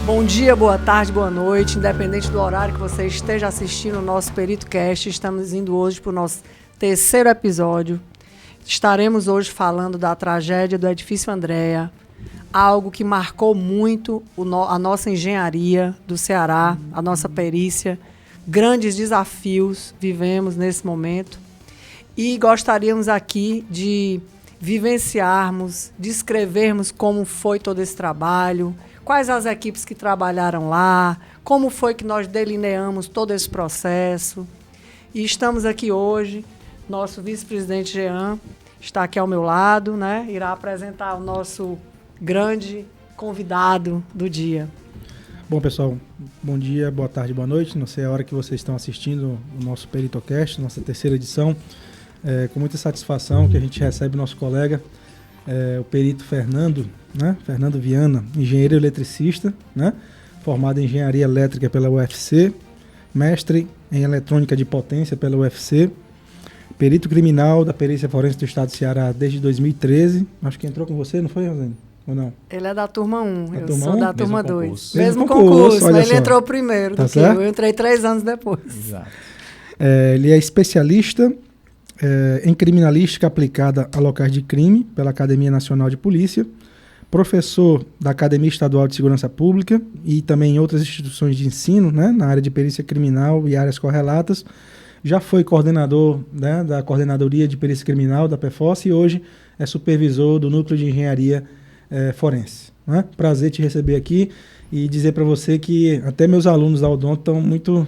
Bom dia, boa tarde, boa noite, independente do horário que você esteja assistindo o nosso Perito Cast, estamos indo hoje para o nosso terceiro episódio. Estaremos hoje falando da tragédia do Edifício Andréa, algo que marcou muito a nossa engenharia do Ceará, a nossa perícia. Grandes desafios vivemos nesse momento e gostaríamos aqui de vivenciarmos, descrevermos como foi todo esse trabalho, quais as equipes que trabalharam lá, como foi que nós delineamos todo esse processo. E estamos aqui hoje, nosso vice-presidente Jean está aqui ao meu lado, né? Irá apresentar o nosso grande convidado do dia. Bom, pessoal, bom dia, boa tarde, boa noite. Não sei a hora que vocês estão assistindo o nosso PeritoCast, nossa terceira edição. Com muita satisfação que a gente recebe o nosso colega, o perito Fernando, né? Fernando Viana, engenheiro eletricista, né? Formado em engenharia elétrica pela UFC, mestre em eletrônica de potência pela UFC, perito criminal da perícia forense do estado do Ceará desde 2013. Acho que entrou com você, não foi, Rosane? Ou não? Ele é da turma 1, eu turma sou 1? da turma 2. Mesmo concurso, olha mas ele só. entrou primeiro do que eu entrei 3 anos depois. Exato. Ele é especialista em criminalística aplicada a locais de crime pela Academia Nacional de Polícia, professor da Academia Estadual de Segurança Pública e também em outras instituições de ensino, né, na área de perícia criminal e áreas correlatas. Já foi coordenador, né, da Coordenadoria de Perícia Criminal da PFOS e hoje é supervisor do Núcleo de Engenharia Forense. Né? Prazer te receber aqui e dizer para você que até meus alunos da Odonto estão muito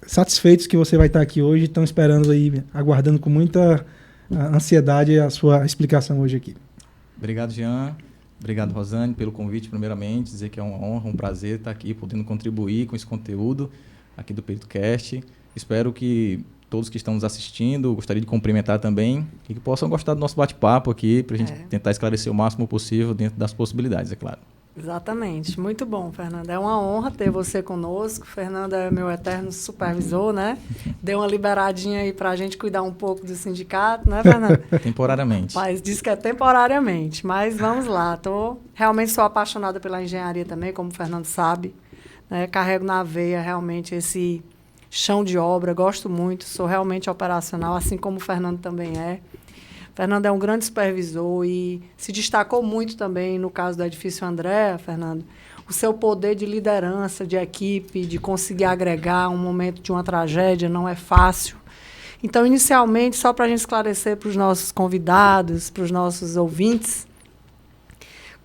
satisfeitos que você vai estar aqui hoje, estão esperando aí, aguardando com muita ansiedade a sua explicação hoje aqui. Obrigado, Jean. Obrigado, Rosane, pelo convite, primeiramente. Dizer que é uma honra, um prazer estar aqui, podendo contribuir com esse conteúdo aqui do PeritoCast. Espero que todos que estão nos assistindo, gostaria de cumprimentar também, e que possam gostar do nosso bate-papo aqui, para a gente tentar esclarecer o máximo possível dentro das possibilidades, é claro. Exatamente. Muito bom, Fernando. É uma honra ter você conosco. Fernando é meu eterno supervisor, né? Deu uma liberadinha aí para a gente cuidar um pouco do sindicato, né, Fernando? Temporariamente. Mas diz que é temporariamente. Mas vamos lá. Realmente sou apaixonada pela engenharia também, como o Fernando sabe. Né? Carrego na veia realmente esse chão de obra. Gosto muito. Sou realmente operacional, assim como o Fernando também é. Fernando é um grande supervisor e se destacou muito também no caso do Edifício Andréa, Fernando, o seu poder de liderança, de equipe, de conseguir agregar um momento de uma tragédia não é fácil. Então, inicialmente, só para a gente esclarecer para os nossos convidados, para os nossos ouvintes,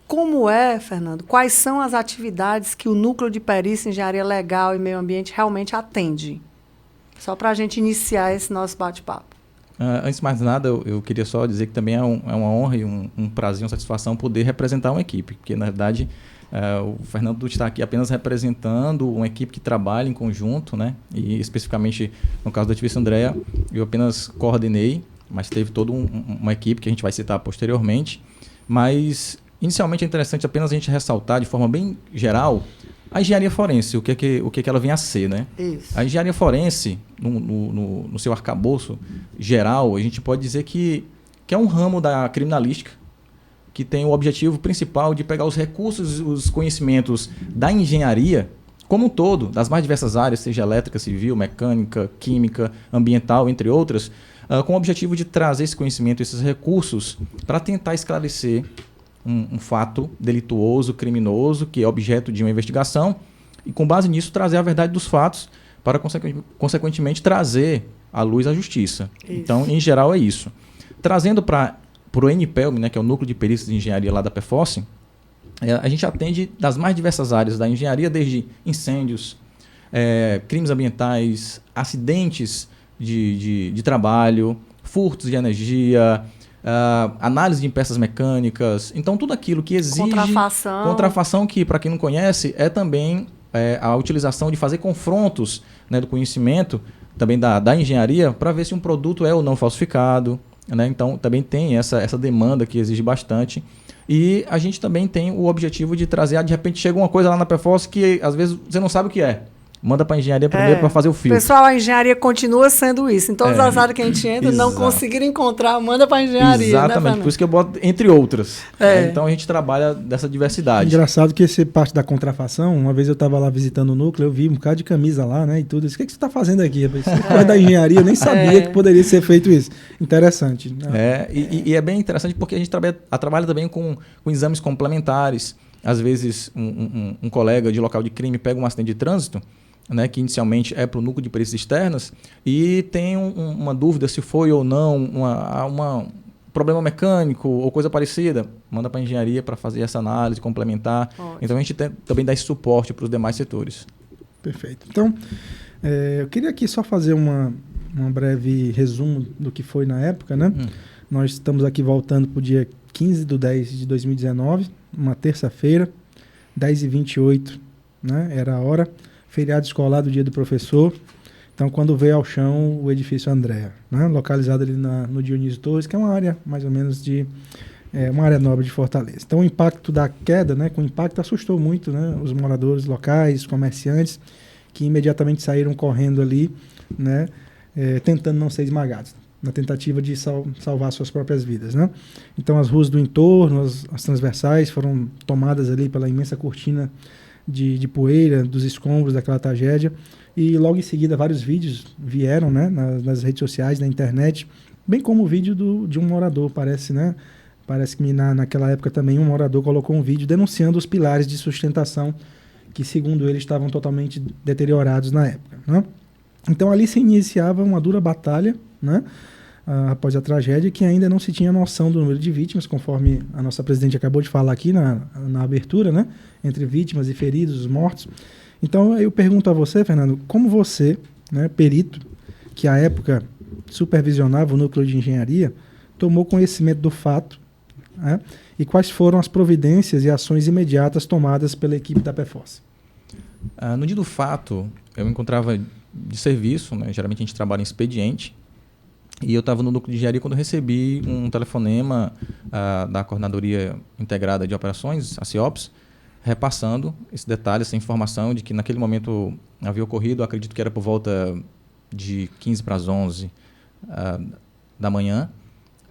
como Fernando, quais são as atividades que o Núcleo de Perícia, Engenharia Legal e Meio Ambiente realmente atende? Só para a gente iniciar esse nosso bate-papo. Antes de mais nada, eu queria só dizer que também é uma honra e um prazer, uma satisfação poder representar uma equipe, porque, na verdade, o Fernando está aqui apenas representando uma equipe que trabalha em conjunto, né? E, especificamente, no caso do Edifício Andréa, eu apenas coordenei, mas teve toda uma equipe que a gente vai citar posteriormente. Mas, inicialmente, é interessante apenas a gente ressaltar, de forma bem geral, a engenharia forense, o que ela vem a ser, né? Isso. A engenharia forense, no seu arcabouço geral, a gente pode dizer que é um ramo da criminalística que tem o objetivo principal de pegar os recursos, os conhecimentos da engenharia como um todo, das mais diversas áreas, seja elétrica, civil, mecânica, química, ambiental, entre outras, com o objetivo de trazer esse conhecimento, esses recursos, para tentar esclarecer um fato delituoso, criminoso, que é objeto de uma investigação, e com base nisso trazer a verdade dos fatos para, consequentemente, trazer à luz a justiça. Isso. Então, em geral, é isso. Trazendo para o NPELM, né, que é o Núcleo de Perícia de Engenharia lá da PFOS, a gente atende das mais diversas áreas da engenharia, desde incêndios, crimes ambientais, acidentes de trabalho, furtos de energia, análise de peças mecânicas, então tudo aquilo que exige contrafação, que para quem não conhece é também a utilização de fazer confrontos, né, do conhecimento também da engenharia para ver se um produto é ou não falsificado, né? Então também tem essa demanda que exige bastante, e a gente também tem o objetivo de trazer, de repente chega uma coisa lá na PFOS que às vezes você não sabe o que é, manda para a engenharia primeiro para fazer o filtro. Pessoal, a engenharia continua sendo isso. Em todas as áreas que a gente entra, não conseguiram encontrar, manda para a engenharia. Exatamente, né, por isso que eu boto entre outras. Então a gente trabalha dessa diversidade. Engraçado que esse parte da contrafação, uma vez eu estava lá visitando o núcleo, eu vi um bocado de camisa lá, né, e tudo. Eu disse, o que você está fazendo aqui? Você é da engenharia, eu nem sabia que poderia ser feito isso. Interessante. Né? E é bem interessante porque a gente trabalha também com exames complementares. Às vezes um colega de local de crime pega um acidente de trânsito, né, que inicialmente é para o núcleo de perícias externas, e tem uma dúvida se foi ou não um problema mecânico ou coisa parecida, manda para a engenharia para fazer essa análise complementar. Ótimo. Então a gente também dá esse suporte para os demais setores. Perfeito. Então, eu queria aqui só fazer um breve resumo do que foi na época, né? Nós estamos aqui voltando para o dia 15/10/2019, uma terça-feira, 10h28, né? Era a hora. Feriado escolar do dia do professor. Então, quando veio ao chão o edifício Andréa, né? Localizado ali no Dionísio Torres, que é uma área mais ou menos uma área nobre de Fortaleza. Então, o impacto da queda, né? Com o impacto assustou muito, né? Os moradores locais, os comerciantes, que imediatamente saíram correndo ali, né? Tentando não ser esmagados, na tentativa de salvar suas próprias vidas, né? Então, as ruas do entorno, as transversais foram tomadas ali pela imensa cortina de poeira, dos escombros daquela tragédia, e logo em seguida vários vídeos vieram, né, nas redes sociais, na internet, bem como o vídeo de um morador, parece, né? Parece que naquela época também um morador colocou um vídeo denunciando os pilares de sustentação que, segundo ele, estavam totalmente deteriorados na época, né? Então ali se iniciava uma dura batalha, né, após a tragédia, que ainda não se tinha noção do número de vítimas, conforme a nossa presidente acabou de falar aqui na abertura, né, entre vítimas e feridos, os mortos. Então eu pergunto a você, Fernando, como você, né, perito, que à época supervisionava o núcleo de engenharia, tomou conhecimento do fato, né, e quais foram as providências e ações imediatas tomadas pela equipe da PFOS? No dia do fato, eu me encontrava de serviço, né, geralmente a gente trabalha em expediente, e eu estava no núcleo de engenharia quando recebi um telefonema da Coordenadoria Integrada de Operações, a CIOPS, repassando esse detalhe, essa informação de que naquele momento havia ocorrido, acredito que era por volta de 15 para as 11 da manhã,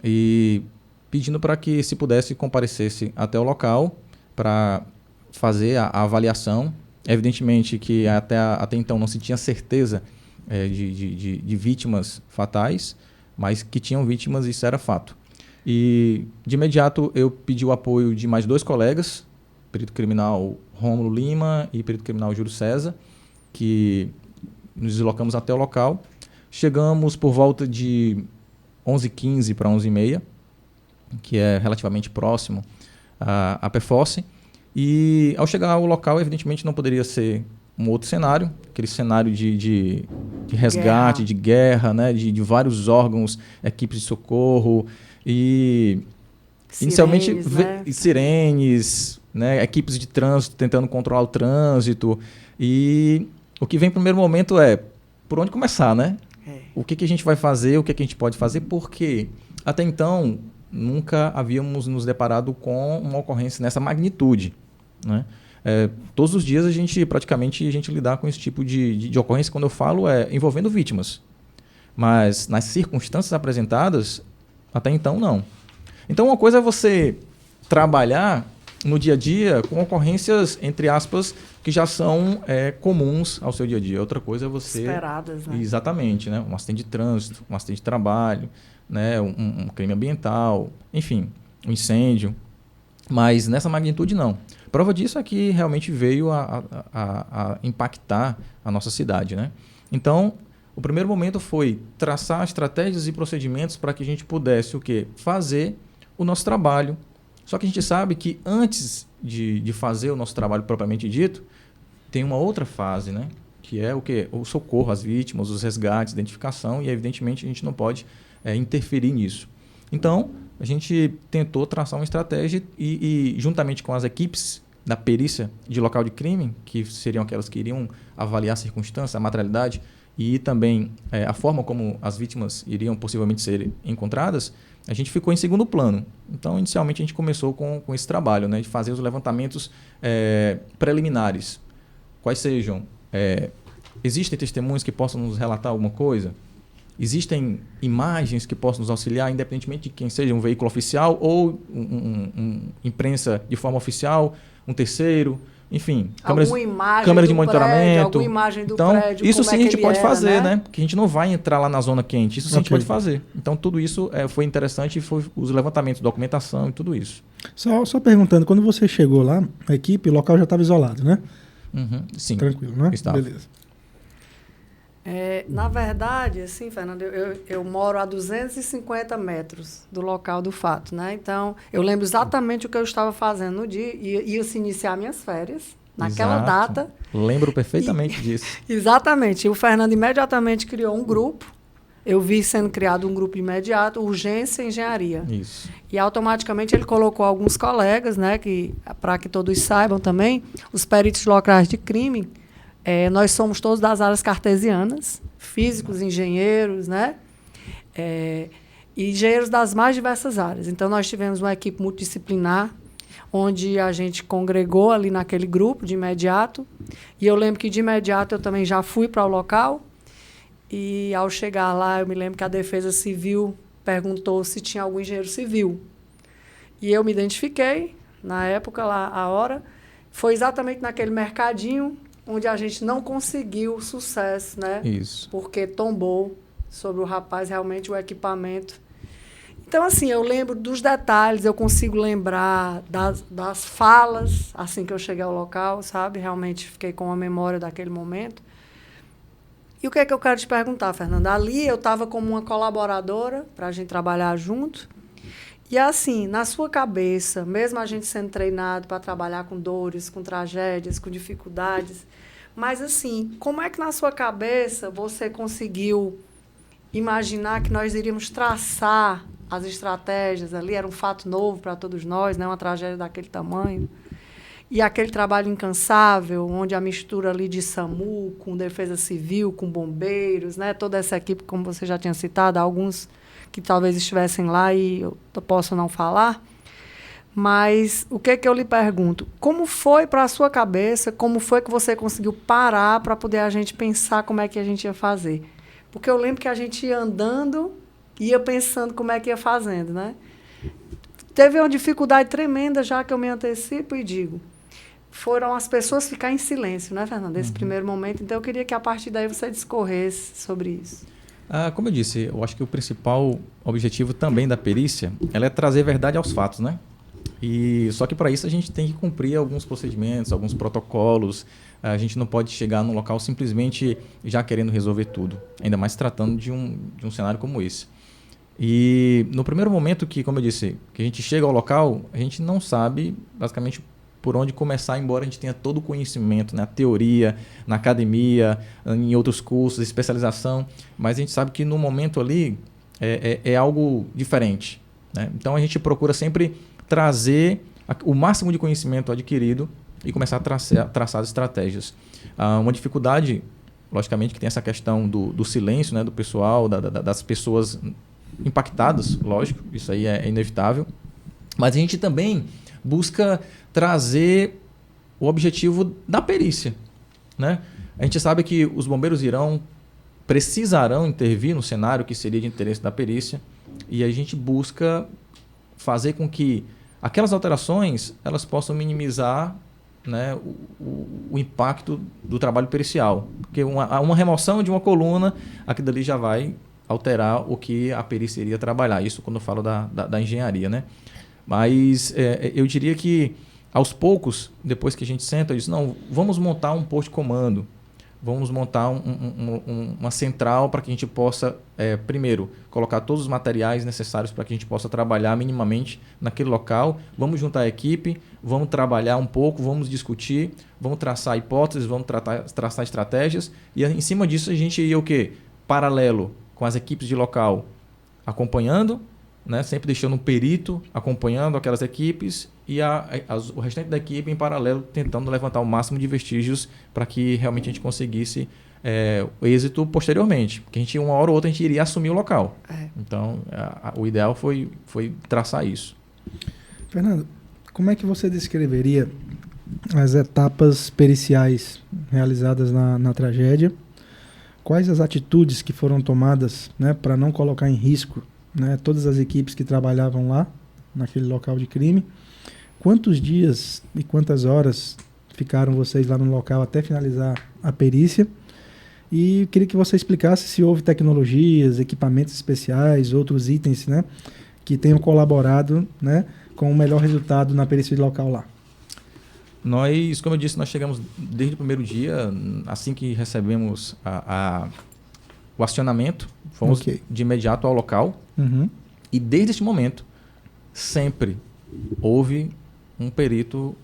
e pedindo para que se pudesse comparecesse até o local para fazer a avaliação. Evidentemente que até então não se tinha certeza de vítimas fatais, mas que tinham vítimas, isso era fato. E de imediato eu pedi o apoio de mais 2 colegas, perito criminal Rômulo Lima e perito criminal Júlio César, que nos deslocamos até o local. Chegamos por volta de 11h15 para 11h30, que é relativamente próximo à PFOS. E ao chegar ao local, evidentemente não poderia ser um outro cenário, aquele cenário de resgate, de guerra, né, de vários órgãos, equipes de socorro e inicialmente sirenes, né, equipes de trânsito tentando controlar o trânsito. E o que vem no primeiro momento é por onde começar, né? O que a gente vai fazer, o que a gente pode fazer, porque até então nunca havíamos nos deparado com uma ocorrência nessa magnitude, né? Todos os dias a gente lidar com esse tipo de ocorrência, quando eu falo, envolvendo vítimas. Mas nas circunstâncias apresentadas, até então não. Então uma coisa é você trabalhar no dia a dia com ocorrências, entre aspas, que já são comuns ao seu dia a dia. Outra coisa é você... Esperadas, né? Exatamente, né? Um acidente de trânsito, um acidente de trabalho, né? Um crime ambiental, enfim, um incêndio. Mas nessa magnitude não. Prova disso é que realmente veio a impactar a nossa cidade, né? Então, o primeiro momento foi traçar estratégias e procedimentos para que a gente pudesse o quê? Fazer o nosso trabalho. Só que a gente sabe que antes de fazer o nosso trabalho propriamente dito, tem uma outra fase, né? Que é o quê? O socorro às vítimas, os resgates, identificação, e evidentemente a gente não pode interferir nisso. Então, a gente tentou traçar uma estratégia e juntamente com as equipes da perícia de local de crime, que seriam aquelas que iriam avaliar a circunstância, a materialidade e também a forma como as vítimas iriam possivelmente ser encontradas, a gente ficou em segundo plano. Então, inicialmente, a gente começou com esse trabalho, né, de fazer os levantamentos preliminares. Quais sejam Existem testemunhos que possam nos relatar alguma coisa? Existem imagens que possam nos auxiliar, independentemente de quem seja, um veículo oficial ou imprensa de forma oficial, um terceiro, enfim, câmeras de monitoramento. Prédio, alguma imagem do então, prédio, isso sim a gente pode fazer, né? Porque a gente não vai entrar lá na zona quente, isso sim a gente pode fazer. Então, tudo isso foi interessante, foi os levantamentos, documentação e tudo isso. Só perguntando, quando você chegou lá, a equipe, o local já estava isolado, né? Sim. Tranquilo, né? Estava. Beleza. Na verdade, assim, Fernando, eu moro a 250 metros do local do fato, né? Então, eu lembro exatamente o que eu estava fazendo no dia e ia se iniciar minhas férias naquela data. Lembro perfeitamente disso. Exatamente. E o Fernando imediatamente criou um grupo. Eu vi sendo criado um grupo imediato, Urgência Engenharia. Isso. E automaticamente ele colocou alguns colegas, né, para que todos saibam também, os peritos locais de crime. Nós somos todos das áreas cartesianas, físicos, engenheiros, né? E engenheiros das mais diversas áreas. Então, nós tivemos uma equipe multidisciplinar, onde a gente congregou ali naquele grupo de imediato. E eu lembro que, de imediato, eu também já fui para o local. E, ao chegar lá, eu me lembro que a Defesa Civil perguntou se tinha algum engenheiro civil. E eu me identifiquei, na época, lá, a hora. Foi exatamente naquele mercadinho onde a gente não conseguiu sucesso, né? Isso. Porque tombou sobre o rapaz realmente o equipamento. Então, assim, eu lembro dos detalhes, eu consigo lembrar das falas, assim que eu cheguei ao local, sabe? Realmente fiquei com a memória daquele momento. E o que é que eu quero te perguntar, Fernanda? Ali eu estava como uma colaboradora para a gente trabalhar junto. E assim, na sua cabeça, mesmo a gente sendo treinado para trabalhar com dores, com tragédias, com dificuldades, mas assim, como é que na sua cabeça você conseguiu imaginar que nós iríamos traçar as estratégias ali? Era um fato novo para todos nós, né? Uma tragédia daquele tamanho. E aquele trabalho incansável, onde a mistura ali de SAMU, com Defesa Civil, com bombeiros, né? Toda essa equipe, como você já tinha citado, alguns que talvez estivessem lá e eu posso não falar. Mas o que eu lhe pergunto? Como foi para a sua cabeça, como foi que você conseguiu parar para poder a gente pensar como é que a gente ia fazer? Porque eu lembro que a gente ia andando, ia pensando como é que ia fazendo, né? Teve uma dificuldade tremenda, já que eu me antecipo e digo. Foram as pessoas ficar em silêncio, né, Fernando? Nesse primeiro momento. Então, eu queria que, a partir daí, você discorresse sobre isso. Como eu disse, eu acho que o principal objetivo também da perícia ela é trazer verdade aos fatos, né? Só que para isso a gente tem que cumprir alguns procedimentos, alguns protocolos. A gente não pode chegar num local simplesmente já querendo resolver tudo, ainda mais tratando de um cenário como esse. E no primeiro momento que, como eu disse, que a gente chega ao local, a gente não sabe basicamente por onde começar, embora a gente tenha todo o conhecimento, né? Na teoria, na academia, em outros cursos, especialização, mas a gente sabe que no momento ali é algo diferente, né? Então a gente procura sempre trazer o máximo de conhecimento adquirido e começar a traçar as estratégias. Uma dificuldade, logicamente, que tem essa questão do silêncio, né? Do pessoal, das pessoas impactadas, lógico, isso aí é inevitável, mas a gente também busca trazer o objetivo da perícia, né? A gente sabe que os bombeiros precisarão intervir no cenário que seria de interesse da perícia e a gente busca fazer com que aquelas alterações elas possam minimizar, né, o impacto do trabalho pericial, porque uma remoção de uma coluna, aquilo dali já vai alterar o que a perícia iria trabalhar, isso quando eu falo da engenharia, né? Mas eu diria que, aos poucos, depois que a gente senta, eu disse, não, vamos montar um posto de comando, vamos montar uma central para que a gente possa, primeiro, colocar todos os materiais necessários para que a gente possa trabalhar minimamente naquele local, vamos juntar a equipe, vamos trabalhar um pouco, vamos discutir, vamos traçar hipóteses, vamos traçar estratégias, e em cima disso a gente ia o quê? Paralelo com as equipes de local, acompanhando, né, sempre deixando um perito acompanhando aquelas equipes e o restante da equipe em paralelo tentando levantar o máximo de vestígios para que realmente a gente conseguisse o êxito posteriormente. Porque a gente, uma hora ou outra, a gente iria assumir o local. Então, o ideal foi traçar isso. Fernando, como é que você descreveria as etapas periciais realizadas na tragédia quais as atitudes que foram tomadas, né, para não colocar em risco, né, todas as equipes que trabalhavam lá, naquele local de crime. Quantos dias e quantas horas ficaram vocês lá no local até finalizar a perícia? E queria que você explicasse se houve tecnologias, equipamentos especiais, outros itens, né, que tenham colaborado, né, com o melhor resultado na perícia de local lá. Nós, como eu disse, nós chegamos desde o primeiro dia, assim que recebemos o acionamento, fomos de imediato ao local. E desde esse momento, sempre houve um perito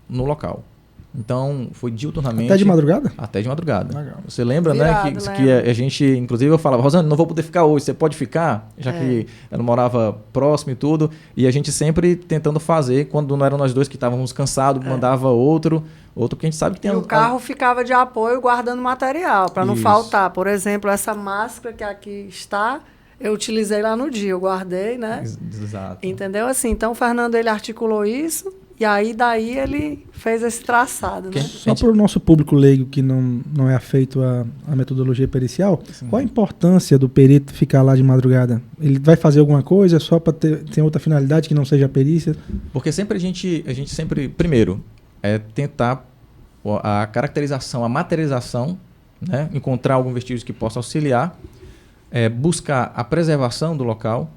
no local. Então, foi diuturnamente... Até de madrugada? Até de madrugada. Legal. Você lembra, Virado, né? Que a gente, inclusive, eu falava, Rosane, não vou poder ficar hoje, você pode ficar? Já que ela morava próximo e tudo. E a gente sempre tentando fazer, quando não eram nós dois que estávamos cansados, mandava outro, porque a gente sabe que tem... E o carro ficava de apoio guardando material, para não faltar. Por exemplo, essa máscara que aqui está... Eu utilizei lá no dia, eu guardei, né? Exato. Entendeu? Assim, então o Fernando, ele articulou isso e aí daí ele fez esse traçado, né? Só para o nosso público leigo que não é afeito à metodologia pericial, qual a importância do perito ficar lá de madrugada? Ele vai fazer alguma coisa só para ter outra finalidade que não seja a perícia? Porque sempre a gente sempre, primeiro, tentar a caracterização, a materialização, né? Encontrar algum vestígio que possa auxiliar, buscar a preservação do local,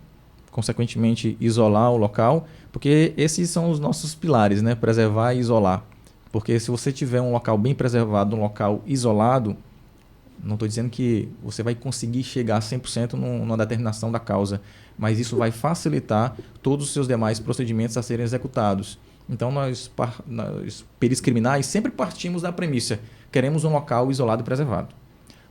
consequentemente isolar o local, porque esses são os nossos pilares, né? Preservar e isolar. Porque se você tiver um local bem preservado, um local isolado, não estou dizendo que você vai conseguir chegar a 100% numa determinação da causa, mas isso vai facilitar todos os seus demais procedimentos a serem executados. Então, nós peritos criminais, sempre partimos da premissa, queremos um local isolado e preservado.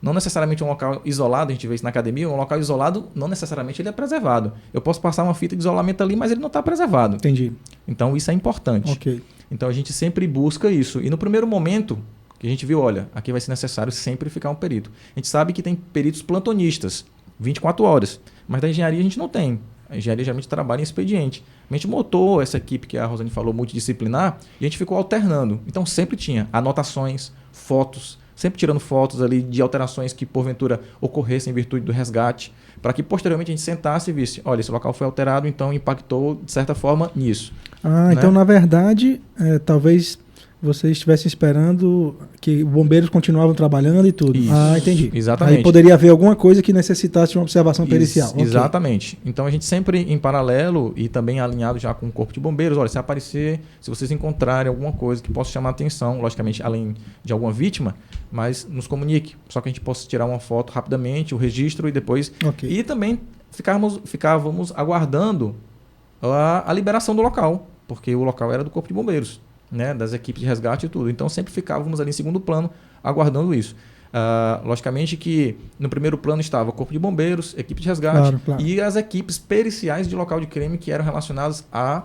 Não necessariamente um local isolado, a gente vê isso na academia, um local isolado, não necessariamente ele é preservado. Eu posso passar uma fita de isolamento ali, mas ele não está preservado. Entendi. Então, isso é importante. Ok. Então, a gente sempre busca isso. E no primeiro momento que a gente viu, olha, aqui vai ser necessário sempre ficar um perito. A gente sabe que tem peritos plantonistas, 24 horas, mas da engenharia a gente não tem. A engenharia geralmente trabalha em expediente. A gente montou essa equipe que a Rosane falou, multidisciplinar, e a gente ficou alternando. Então, sempre tinha anotações, fotos, sempre tirando fotos ali de alterações que porventura ocorressem em virtude do resgate, para que posteriormente a gente sentasse e visse, olha, esse local foi alterado, então impactou de certa forma nisso. Né? Então na verdade, talvez vocês estivessem esperando que bombeiros continuavam trabalhando e tudo. Isso, entendi. Exatamente. Aí poderia haver alguma coisa que necessitasse de uma observação pericial. Okay. Exatamente. Então a gente sempre em paralelo e também alinhado já com o Corpo de Bombeiros, olha, se aparecer, se vocês encontrarem alguma coisa que possa chamar a atenção, logicamente além de alguma vítima, mas nos comunique, só que a gente possa tirar uma foto rapidamente, o registro e depois... Okay. E também ficávamos aguardando a liberação do local, porque o local era do Corpo de Bombeiros, né, das equipes de resgate e tudo. Então, sempre ficávamos ali em segundo plano, aguardando isso. Logicamente que no primeiro plano estava o Corpo de Bombeiros, equipe de resgate claro. E as equipes periciais de local de crime que eram relacionadas às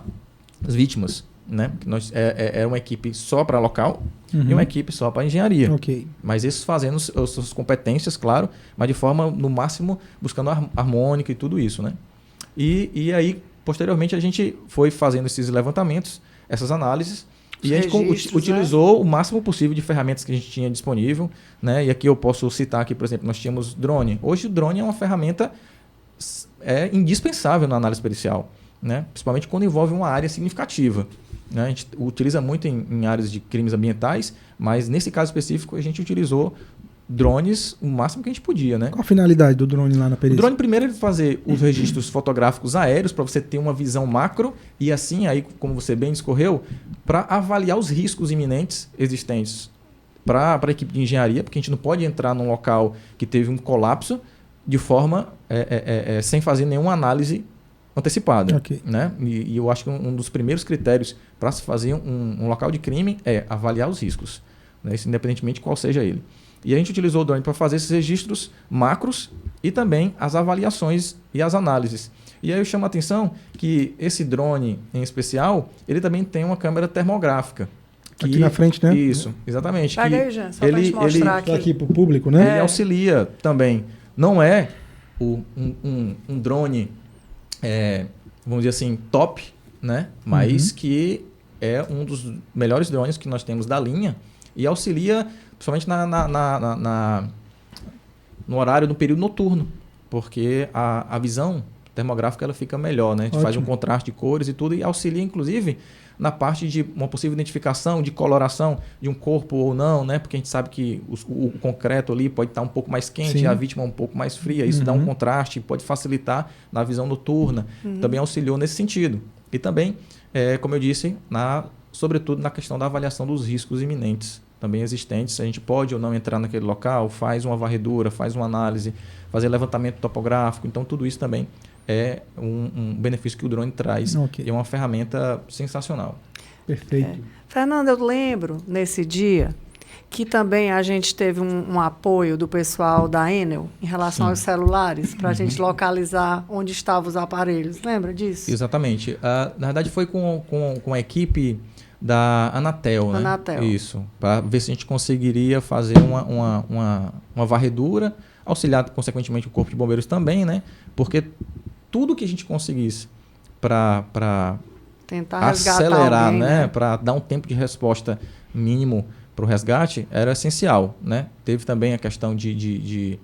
vítimas. Né? Era uma equipe só para local e uma equipe só para engenharia. Okay. Mas esses fazendo as suas competências, claro, mas de forma, no máximo, buscando harmônica e tudo isso. Né? E aí, posteriormente, a gente foi fazendo esses levantamentos, essas análises, e a gente utilizou o máximo possível de ferramentas que a gente tinha disponível. Né? E aqui eu posso citar aqui, por exemplo, nós tínhamos drone. Hoje o drone é uma ferramenta indispensável na análise pericial, né? Principalmente quando envolve uma área significativa. Né? A gente utiliza muito em áreas de crimes ambientais, mas nesse caso específico a gente utilizou drones o máximo que a gente podia. Né? Qual a finalidade do drone lá na perícia? O drone primeiro é fazer os registros fotográficos aéreos para você ter uma visão macro e assim, aí, como você bem discorreu, para avaliar os riscos iminentes existentes para a equipe de engenharia, porque a gente não pode entrar num local que teve um colapso de forma sem fazer nenhuma análise antecipada. Okay. Né? E eu acho que um dos primeiros critérios para se fazer um local de crime é avaliar os riscos, né? Isso independentemente de qual seja ele. E a gente utilizou o drone para fazer esses registros macros e também as avaliações e as análises. E aí eu chamo a atenção que esse drone, em especial, ele também tem uma câmera termográfica. Aqui na frente, né? Isso, exatamente. Pega aí, Jean, só para te mostrar aqui para o público, né? Ele auxilia também. Não é um drone, vamos dizer assim, top, né? Mas que é um dos melhores drones que nós temos da linha e auxilia principalmente no período noturno, porque a visão termográfica ela fica melhor, né? A gente faz um contraste de cores e tudo, e auxilia, inclusive, na parte de uma possível identificação, de coloração de um corpo ou não, né? Porque a gente sabe que o concreto ali pode estar um pouco mais quente, e a vítima um pouco mais fria. Isso dá um contraste, pode facilitar na visão noturna. Também auxiliou nesse sentido. E também, como eu disse, sobretudo na questão da avaliação dos riscos iminentes também existentes. A gente pode ou não entrar naquele local, faz uma varredura, faz uma análise, fazer levantamento topográfico. Então, tudo isso também é um benefício que o drone traz. E é uma ferramenta sensacional. Perfeito. Fernando, eu lembro, nesse dia, que também a gente teve um apoio do pessoal da Enel em relação aos celulares, para a gente localizar onde estavam os aparelhos. Lembra disso? Exatamente. Na verdade, foi com a equipe da Anatel, né? Anatel. Isso. Para ver se a gente conseguiria fazer uma varredura, auxiliar, consequentemente, o Corpo de Bombeiros também, né? Porque tudo que a gente conseguisse para tentar acelerar, alguém, né? Para dar um tempo de resposta mínimo para o resgate, era essencial, né? Teve também a questão de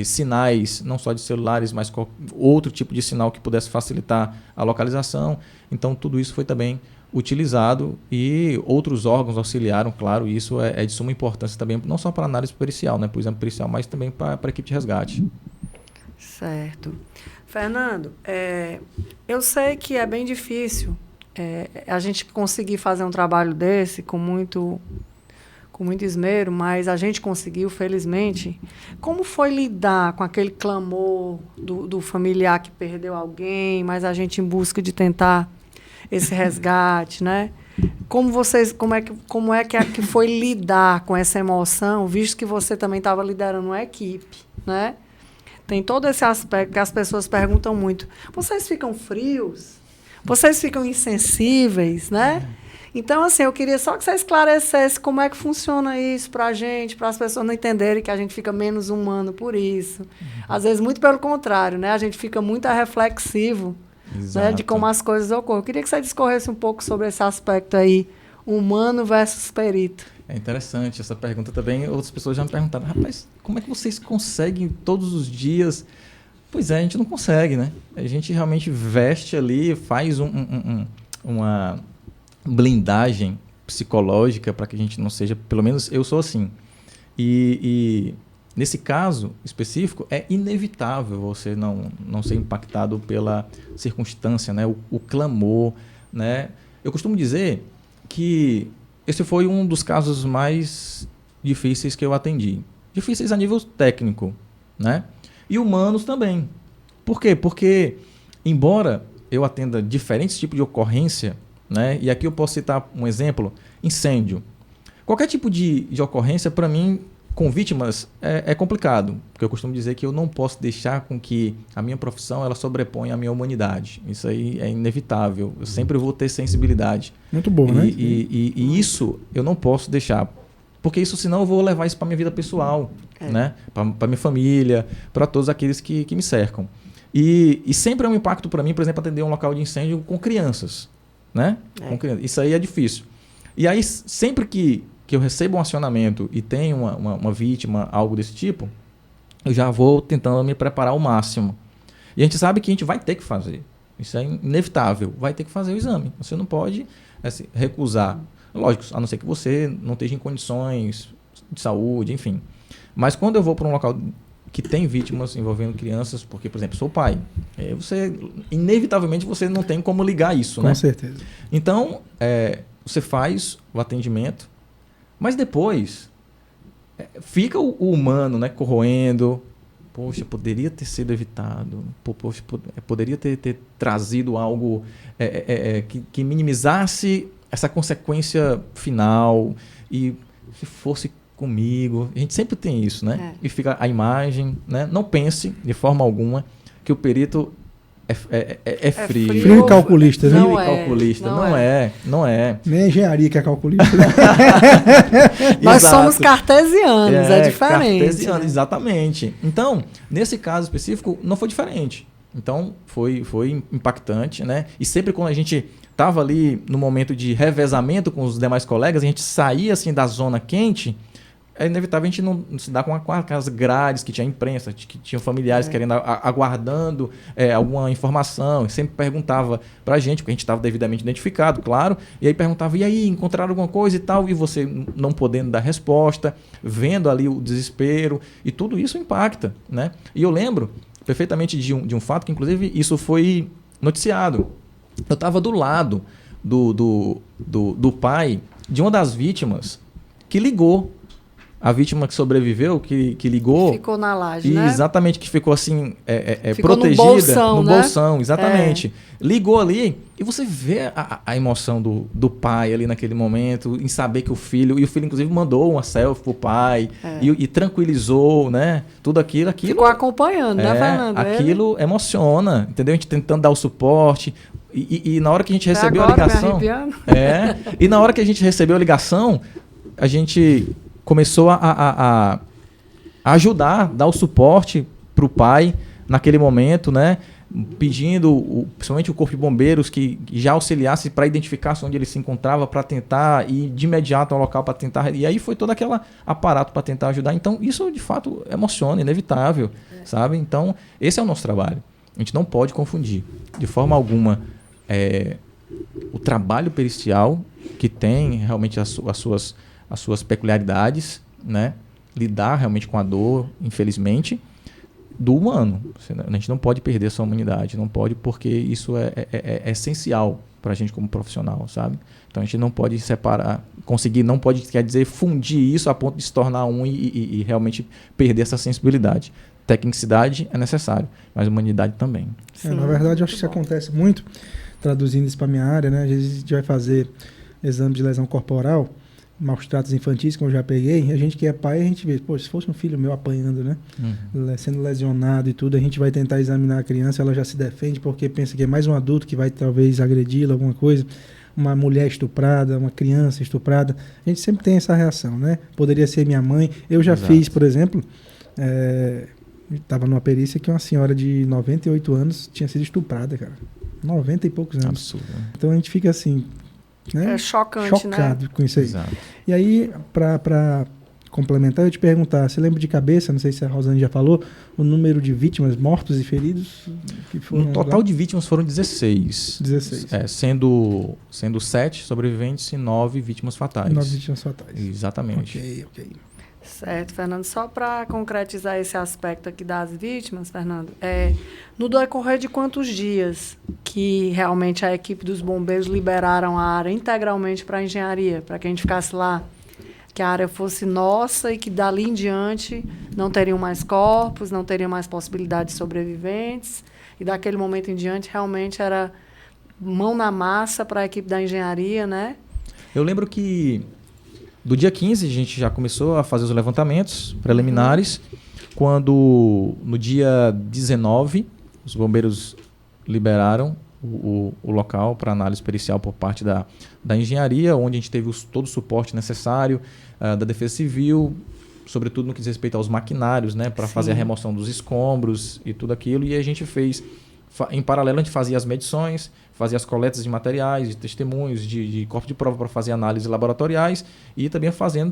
sinais, não só de celulares, mas outro tipo de sinal que pudesse facilitar a localização. Então, tudo isso foi também utilizado e outros órgãos auxiliaram, claro, e isso é de suma importância também, não só para a análise pericial, né? Por exemplo, pericial, mas também para a equipe de resgate. Certo. Fernando, eu sei que é bem difícil a gente conseguir fazer um trabalho desse com muito esmero, mas a gente conseguiu, felizmente. Como foi lidar com aquele clamor do familiar que perdeu alguém, mas a gente em busca de tentar esse resgate, né? Como é que foi lidar com essa emoção, visto que você também estava liderando uma equipe, né? Tem todo esse aspecto que as pessoas perguntam muito. Vocês ficam frios? Vocês ficam insensíveis, né? Então, assim, eu queria só que você esclarecesse como é que funciona isso para a gente, para as pessoas não entenderem que a gente fica menos humano por isso. Às vezes, muito pelo contrário, né? A gente fica muito reflexivo, né, de como as coisas ocorrem. Eu queria que você discorresse um pouco sobre esse aspecto aí, humano versus perito. É interessante essa pergunta também. Outras pessoas já me perguntaram, rapaz, como é que vocês conseguem todos os dias? Pois é, a gente não consegue, né? A gente realmente veste ali, faz uma blindagem psicológica para que a gente não seja, pelo menos eu sou assim. E nesse caso específico, é inevitável você não ser impactado pela circunstância, né? O clamor, né? Eu costumo dizer que esse foi um dos casos mais difíceis que eu atendi. Difíceis a nível técnico, né? E humanos também. Por quê? Porque, embora eu atenda diferentes tipos de ocorrência, né? E aqui eu posso citar um exemplo, incêndio. Qualquer tipo de ocorrência, para mim, com vítimas, é complicado. Porque eu costumo dizer que eu não posso deixar com que a minha profissão ela sobreponha a minha humanidade. Isso aí é inevitável. Eu sempre vou ter sensibilidade. Muito bom, né? E isso eu não posso deixar. Porque isso, senão, eu vou levar isso para minha vida pessoal, né? Para minha família, para todos aqueles que me cercam. E sempre é um impacto para mim, por exemplo, atender um local de incêndio com crianças, né? Com crianças. Isso aí é difícil. E aí, sempre que eu recebo um acionamento e tenho uma vítima, algo desse tipo, eu já vou tentando me preparar ao máximo. E a gente sabe que a gente vai ter que fazer. Isso é inevitável. Vai ter que fazer o exame. Você não pode recusar. Lógico, a não ser que você não esteja em condições de saúde, enfim. Mas quando eu vou para um local que tem vítimas envolvendo crianças, porque, por exemplo, sou pai, inevitavelmente você não tem como ligar isso, né? Com certeza. Então, você faz o atendimento, mas depois fica o humano, né, corroendo. Poxa, poderia ter sido evitado. Poxa, poderia ter trazido algo que minimizasse essa consequência final. E se fosse comigo... A gente sempre tem isso, né? E fica a imagem, né? Não pense, de forma alguma, que o perito é frio. Frio e calculista, né? Frio e calculista. Não é. Nem a engenharia que é calculista. Nós somos cartesianos, é diferente. Cartesiano, né? Exatamente. Então, nesse caso específico, não foi diferente. Então, foi impactante, né? E sempre quando a gente estava ali no momento de revezamento com os demais colegas, a gente saía assim da zona quente, é inevitável a gente não se dar com aquelas grades que tinha imprensa, que tinham familiares querendo, aguardando alguma informação, e sempre perguntava pra gente, porque a gente estava devidamente identificado, claro, e aí perguntava, e aí, encontraram alguma coisa e tal, e você não podendo dar resposta, vendo ali o desespero, e tudo isso impacta, né? E eu lembro perfeitamente de um fato que, inclusive, isso foi noticiado. Eu estava do lado do pai de uma das vítimas que ligou. A vítima que sobreviveu, que ligou... Ficou na laje, né? Exatamente, que ficou assim, ficou protegida. No bolsão, no né? bolsão, exatamente. Ligou ali e você vê a emoção do pai ali naquele momento, em saber que o filho inclusive mandou uma selfie pro pai e tranquilizou, né? Tudo aquilo. Ficou acompanhando, né, Fernando? Aquilo emociona, entendeu? A gente tentando dar o suporte. E na hora que a gente recebeu a ligação... E na hora que a gente recebeu a ligação, a gente começou a ajudar, dar o suporte para o pai naquele momento, né? Pedindo, principalmente o Corpo de Bombeiros, que já auxiliasse para identificar onde ele se encontrava, para tentar ir de imediato ao local para tentar... E aí foi todo aquele aparato para tentar ajudar. Então, isso de fato emociona, inevitável, sabe? Então, esse é o nosso trabalho. A gente não pode confundir, de forma alguma, o trabalho pericial, que tem realmente as suas peculiaridades, né? Lidar realmente com a dor, infelizmente, do humano. A gente não pode perder essa humanidade, não pode, porque isso é essencial para a gente como profissional, sabe? Então a gente não pode separar, não pode, quer dizer, fundir isso a ponto de se tornar e realmente perder essa sensibilidade. Tecnicidade é necessário, mas humanidade também. Na verdade, eu acho que isso acontece muito, traduzindo isso para a minha área, né? Às vezes a gente vai fazer exame de lesão corporal, maus tratos infantis, que eu já peguei, e a gente que é pai, a gente vê, pô, se fosse um filho meu apanhando, né? Sendo lesionado e tudo, a gente vai tentar examinar a criança, ela já se defende porque pensa que é mais um adulto que vai talvez agredi-la, alguma coisa, uma mulher estuprada, uma criança estuprada, a gente sempre tem essa reação, né? Poderia ser minha mãe. Eu já fiz, por exemplo, estava numa perícia que uma senhora de 98 anos tinha sido estuprada, cara. 90 e poucos anos. Absurdo, né? Então a gente fica assim... né? É chocado, né? Com isso aí. Exato. E aí, para complementar, eu te perguntar, você lembra de cabeça, não sei se a Rosane já falou, o número de vítimas mortos e feridos? Que foram No total de vítimas foram 16. 16. Sendo 7 sobreviventes e 9 vítimas fatais. 9 vítimas fatais. Exatamente. Ok. Certo, Fernando. Só para concretizar esse aspecto aqui das vítimas, Fernando, no decorrer de quantos dias que realmente a equipe dos bombeiros liberaram a área integralmente para a engenharia, para que a gente ficasse lá, que a área fosse nossa e que dali em diante não teriam mais corpos, não teriam mais possibilidade de sobreviventes, e daquele momento em diante realmente era mão na massa para a equipe da engenharia, né? Eu lembro que do dia 15 a gente já começou a fazer os levantamentos preliminares, quando no dia 19 os bombeiros liberaram o local para análise pericial por parte da engenharia, onde a gente teve todo o suporte necessário da Defesa Civil, sobretudo no que diz respeito aos maquinários, né, para fazer a remoção dos escombros e tudo aquilo, e a gente fez, em paralelo a gente fazia as medições, fazia as coletas de materiais, de testemunhos, de corpo de prova para fazer análises laboratoriais e também fazendo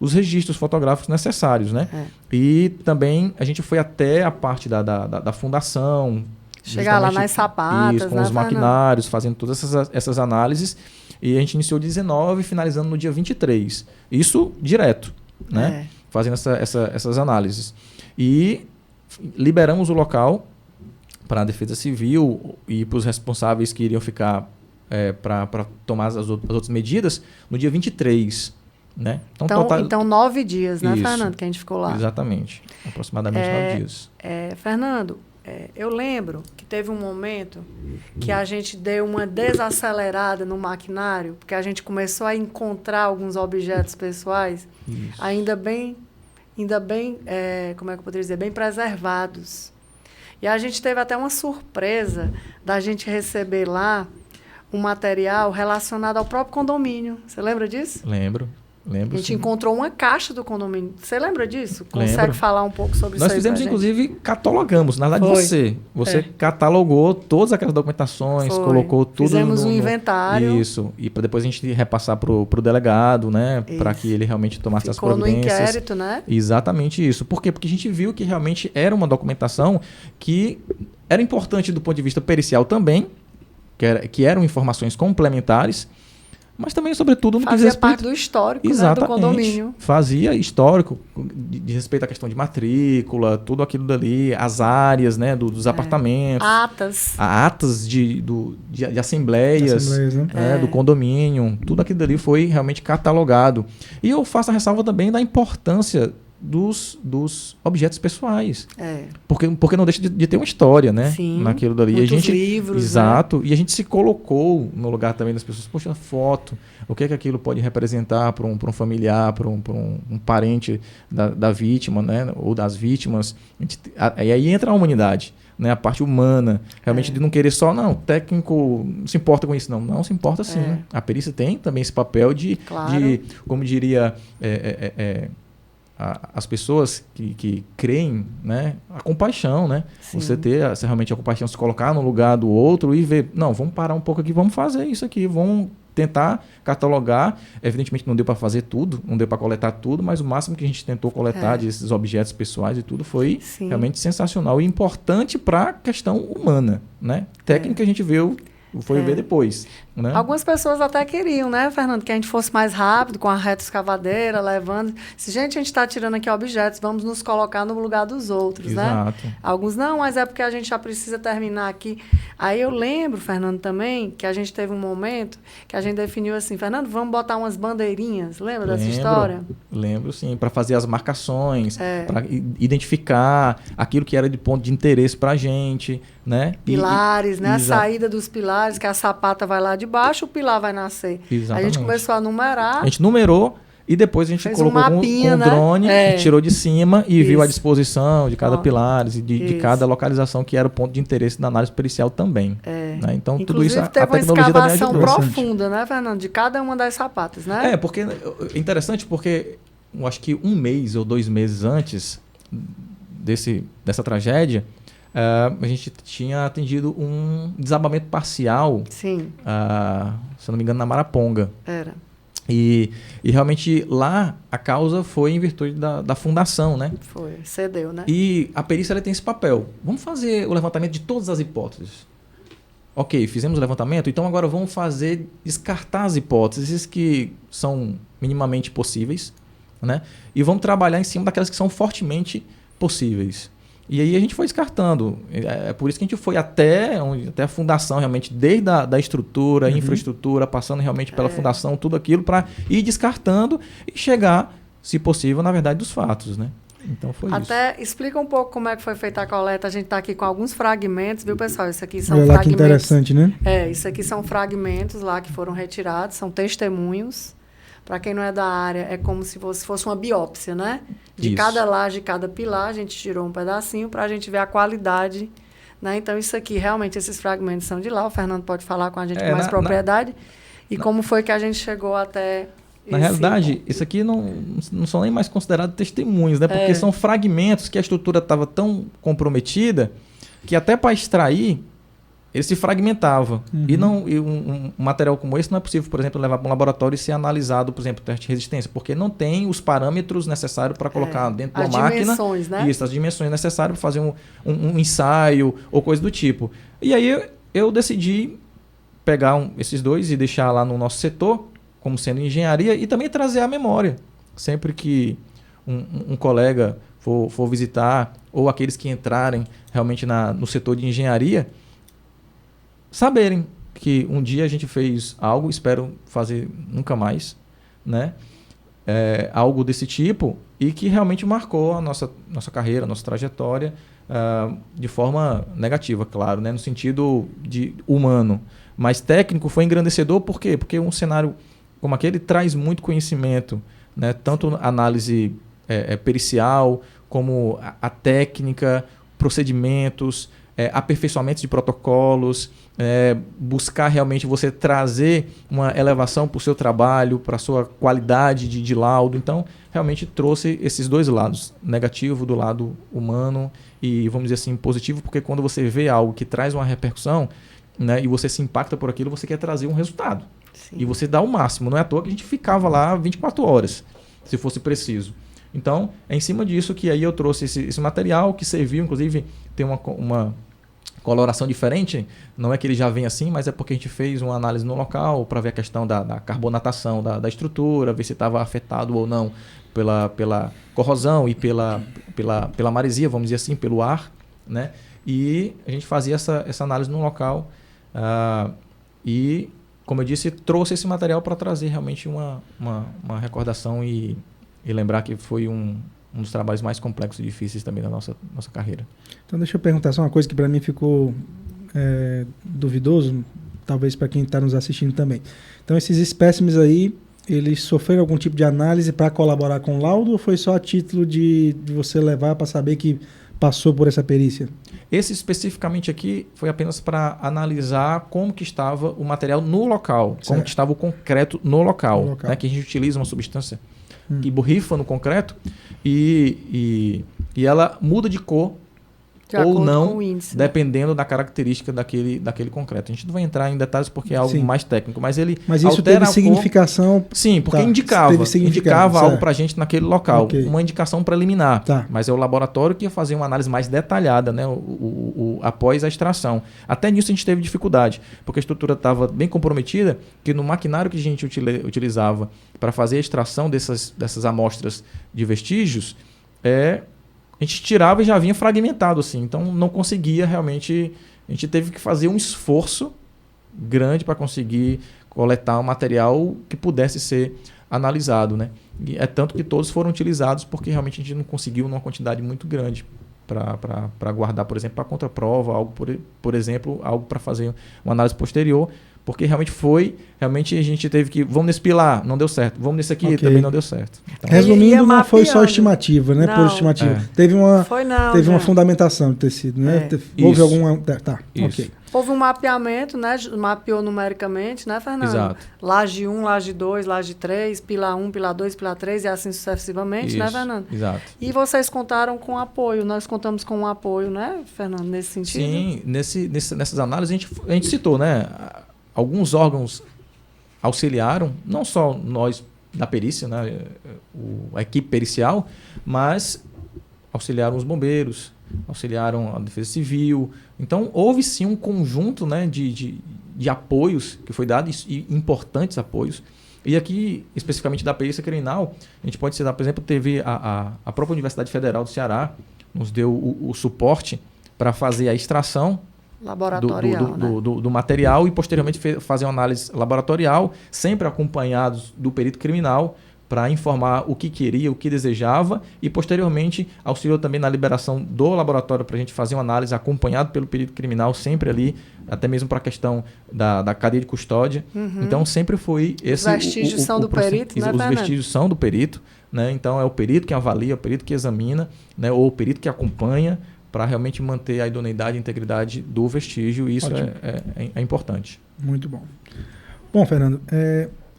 os registros fotográficos necessários, né? E também a gente foi até a parte da fundação. Chegar lá nas sapatas, isso, com os maquinários, fazendo todas essas análises. E a gente iniciou 19, finalizando no dia 23. Isso direto, né? Fazendo essas análises. E liberamos o local para a Defesa Civil e para os responsáveis que iriam ficar para tomar as outras medidas no dia 23. Né? Então 9 dias, né, isso, Fernando, que a gente ficou lá. Exatamente, aproximadamente 9 dias. Fernando, eu lembro que teve um momento que a gente deu uma desacelerada no maquinário, porque a gente começou a encontrar alguns objetos pessoais, Isso. ainda bem, como é que eu poderia dizer, bem preservados. E a gente teve até uma surpresa da gente receber lá um material relacionado ao próprio condomínio. Você lembra disso? Lembro. Lembro, A gente sim. encontrou uma caixa do condomínio. Você lembra disso? Consegue Lembro. falar um pouco sobre isso Nós aí fizemos, pra gente? inclusive, catalogamos. Na verdade, Foi. Você É. catalogou todas aquelas documentações, Foi. colocou tudo Fizemos um inventário. Isso. E para depois a gente repassar para o delegado, né? Para Isso. que ele realmente tomasse as Ficou no providências. inquérito, né? Exatamente isso. Por quê? Porque a gente viu que realmente era uma documentação que era importante do ponto de vista pericial também, que eram informações complementares, mas também, sobretudo, no que diz Fazia respeito... parte do histórico, né, do condomínio. Fazia histórico de respeito à questão de matrícula, tudo aquilo dali, as áreas, né, dos apartamentos, atas de assembleias, né? do condomínio, tudo aquilo dali foi realmente catalogado. E eu faço a ressalva também da importância dos objetos pessoais. Porque não deixa de ter uma história, né? Sim, naquilo dali. muitos E a gente, livros. exato. Né? E a gente se colocou no lugar também das pessoas. Poxa, foto. O que é que aquilo pode representar para um familiar, para um parente da vítima, né? Ou das vítimas. E aí entra a humanidade. Né, a parte humana, realmente de não querer só, não, técnico não se importa com isso, não se importa sim. A perícia tem também esse papel de como diria as pessoas que creem, né, a compaixão, né? Sim. Você ter realmente a compaixão, se colocar no lugar do outro e ver, não, vamos parar um pouco aqui, vamos fazer isso aqui, vamos tentar catalogar. Evidentemente não deu para fazer tudo, não deu para coletar tudo, mas o máximo que a gente tentou coletar desses objetos pessoais e tudo foi realmente sensacional e importante para a questão humana, né? Técnica a gente viu, foi ver depois. Né? Algumas pessoas até queriam, né, Fernando, que a gente fosse mais rápido com a reta escavadeira, levando. Se, gente, a gente está tirando aqui objetos, vamos nos colocar no lugar dos outros, Exato. Né? Alguns, não, mas é porque a gente já precisa terminar aqui. Aí eu lembro, Fernando, também, que a gente teve um momento que a gente definiu assim, Fernando, vamos botar umas bandeirinhas, lembra dessa história? Lembro, sim, para fazer as marcações, para identificar aquilo que era de ponto de interesse para a gente, né? Pilares, né? A saída dos pilares, que a sapata vai lá de baixo, o pilar vai nascer. Exatamente. A gente começou a numerar. A gente numerou e depois a gente colocou mapinha, com o drone, tirou de cima e viu a disposição de cada pilar e de cada localização que era o ponto de interesse da análise pericial também. Né? Então, inclusive, tudo isso a teve tecnologia uma também escavação ajudou. profunda, né, Fernando? De cada uma das sapatas, né? Porque é interessante porque eu acho que 1 mês ou 2 meses antes dessa tragédia, a gente tinha atendido um desabamento parcial, Sim. Se eu não me engano, na Maraponga. Era. E realmente lá a causa foi em virtude da fundação, né? Foi, cedeu, né? E a perícia ela tem esse papel. Vamos fazer o levantamento de todas as hipóteses. Ok, fizemos o levantamento, então agora vamos descartar as hipóteses que são minimamente possíveis, né? E vamos trabalhar em cima daquelas que são fortemente possíveis. E aí a gente foi descartando. É por isso que a gente foi até a fundação, realmente, desde a estrutura, infraestrutura, passando realmente pela fundação, tudo aquilo, para ir descartando e chegar, se possível, na verdade, dos fatos, né? Então foi isso. Até explica um pouco como é que foi feita a coleta. A gente está aqui com alguns fragmentos, viu, pessoal? Isso aqui são fragmentos. Que interessante, né? Isso aqui são fragmentos lá que foram retirados, são testemunhos. Para quem não é da área, é como se fosse uma biópsia, né? De cada laje, de cada pilar, a gente tirou um pedacinho para a gente ver a qualidade, né? Então, isso aqui, realmente, esses fragmentos são de lá. O Fernando pode falar com a gente com mais propriedade. E como foi que a gente chegou até... Na realidade, isso aqui não são nem mais considerados testemunhos, né? Porque são fragmentos que a estrutura estava tão comprometida que até para extrair... ele se fragmentava. E um material como esse não é possível, por exemplo, levar para um laboratório e ser analisado, por exemplo, teste de resistência, porque não tem os parâmetros necessários para colocar dentro de uma máquina. As dimensões, né? Isso, as dimensões necessárias para fazer um ensaio ou coisa do tipo. E aí eu decidi pegar esses dois e deixar lá no nosso setor, como sendo engenharia, e também trazer a memória. Sempre que um colega for visitar, ou aqueles que entrarem realmente no setor de engenharia, saberem que um dia a gente fez algo, espero fazer nunca mais, né? Algo desse tipo e que realmente marcou a nossa carreira, a nossa trajetória de forma negativa, claro, né? No sentido de humano. Mas técnico foi engrandecedor, por quê? Porque um cenário como aquele traz muito conhecimento, né? Tanto análise pericial, como a técnica, procedimentos, aperfeiçoamentos de protocolos, buscar realmente você trazer uma elevação para o seu trabalho, para a sua qualidade de laudo. Então, realmente trouxe esses dois lados, negativo do lado humano e, vamos dizer assim, positivo, porque quando você vê algo que traz uma repercussão, né, e você se impacta por aquilo, você quer trazer um resultado. Sim. E você dá o máximo. Não é à toa que a gente ficava lá 24 horas, se fosse preciso. Então, é em cima disso que aí eu trouxe esse material que serviu, inclusive, tem uma coloração diferente. Não é que ele já vem assim, mas é porque a gente fez uma análise no local para ver a questão da carbonatação da estrutura, ver se estava afetado ou não pela corrosão e pela maresia, vamos dizer assim, pelo ar, né? E a gente fazia essa análise no local e, como eu disse, trouxe esse material para trazer realmente uma recordação e lembrar que foi um dos trabalhos mais complexos e difíceis também da nossa carreira. Então deixa eu perguntar só uma coisa que para mim ficou duvidoso, talvez para quem está nos assistindo também. Então esses espécimes aí, eles sofreram algum tipo de análise para colaborar com o laudo ou foi só a título de você levar para saber que passou por essa perícia? Esse especificamente aqui foi apenas para analisar como que estava o material no local, certo. Como que estava o concreto no local. Né, que a gente utiliza uma substância que borrifa no concreto e ela muda de cor ou não, índice, dependendo da característica daquele concreto. A gente não vai entrar em detalhes porque é algo mais técnico, mas isso teve significação? Sim, porque indicava algo para a gente naquele local, uma indicação preliminar, mas é o laboratório que ia fazer uma análise mais detalhada, né, após a extração. Até nisso a gente teve dificuldade, porque a estrutura estava bem comprometida, que no maquinário que a gente utilizava para fazer a extração dessas amostras de vestígios, a gente tirava e já vinha fragmentado, assim. Então, não conseguia realmente... A gente teve que fazer um esforço grande para conseguir coletar um material que pudesse ser analisado, né? E é tanto que todos foram utilizados porque realmente a gente não conseguiu numa quantidade muito grande para guardar, por exemplo, para contraprova, algo por exemplo, algo para fazer uma análise posterior, porque realmente a gente teve que, vamos nesse pilar, não deu certo, vamos nesse aqui, também não deu certo. Então, resumindo, não foi só estimativa, né? Por estimativa. Teve uma fundamentação de tecido, né? Houve alguma... ok. Houve um mapeamento, né? Mapeou numericamente, né, Fernando? Exato. Laje 1, laje 2, laje 3, pilar 1, pilar 2, pilar 3 e assim sucessivamente, né, Fernando? Exato. E vocês contaram com apoio, nós contamos com um apoio, né, Fernando, nesse sentido? Sim, nessas análises a gente citou, né? Alguns órgãos auxiliaram, não só nós da perícia, né, a equipe pericial, mas auxiliaram os bombeiros, auxiliaram a Defesa Civil. Então, houve sim um conjunto, né, de apoios que foi dado, e importantes apoios. E aqui, especificamente da perícia criminal, a gente pode citar, por exemplo, teve a própria Universidade Federal do Ceará, nos deu o suporte para fazer a extração laboratorial, do material e posteriormente fazer uma análise laboratorial, sempre acompanhados do perito criminal, para informar o que queria, o que desejava, e posteriormente auxiliou também na liberação do laboratório para a gente fazer uma análise acompanhado pelo perito criminal, sempre ali, até mesmo para a questão da cadeia de custódia. Então sempre foi esse... Os vestígios são do perito, né, Os vestígios são do perito, né? Então é o perito que avalia, o perito que examina, né? Ou o perito que acompanha, para realmente manter a idoneidade e integridade do vestígio, e isso é importante. Muito bom. Bom, Fernando,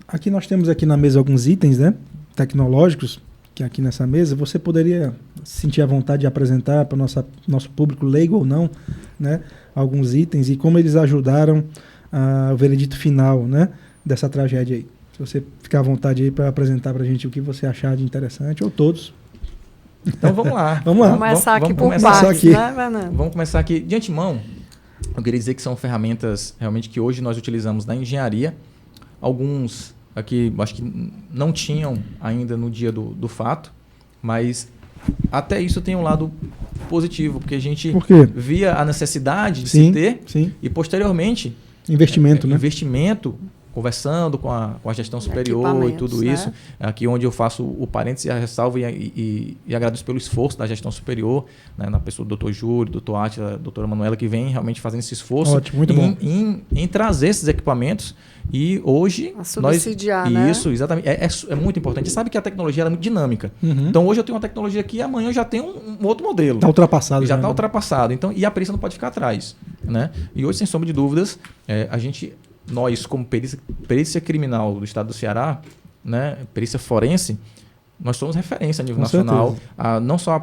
aqui nós temos aqui na mesa alguns itens, né, tecnológicos, que aqui nessa mesa você poderia sentir a vontade de apresentar para o nosso público, leigo ou não, né, alguns itens e como eles ajudaram o veredito final, né, dessa tragédia aí. Se você ficar à vontade aí para apresentar para a gente o que você achar de interessante, ou todos. Então vamos lá. Vamos começar aqui por partes, né, Fernando? Vamos começar aqui. De antemão, eu queria dizer que são ferramentas realmente que hoje nós utilizamos na engenharia. Alguns aqui, acho que não tinham ainda no dia do fato, mas até isso tem um lado positivo, porque a gente via a necessidade de se ter e posteriormente... Investimento, né? Investimento conversando com a gestão superior e tudo isso. Aqui onde eu faço o parênteses e a ressalva e agradeço pelo esforço da gestão superior, né, na pessoa do Dr. Júlio, Dr. Átila, a doutora Manuela, que vem realmente fazendo esse esforço. Ótimo, muito bom. Em trazer esses equipamentos. E hoje subsidiar, isso, exatamente, é muito importante. Você sabe que a tecnologia ela é muito dinâmica. Então hoje eu tenho uma tecnologia aqui e amanhã eu já tenho um outro modelo. Está ultrapassado. Já está ultrapassado. Então, e a perícia não pode ficar atrás, né? E hoje, sem sombra de dúvidas, nós, como perícia criminal do estado do Ceará, né, perícia forense, nós somos referência a nível nacional, não só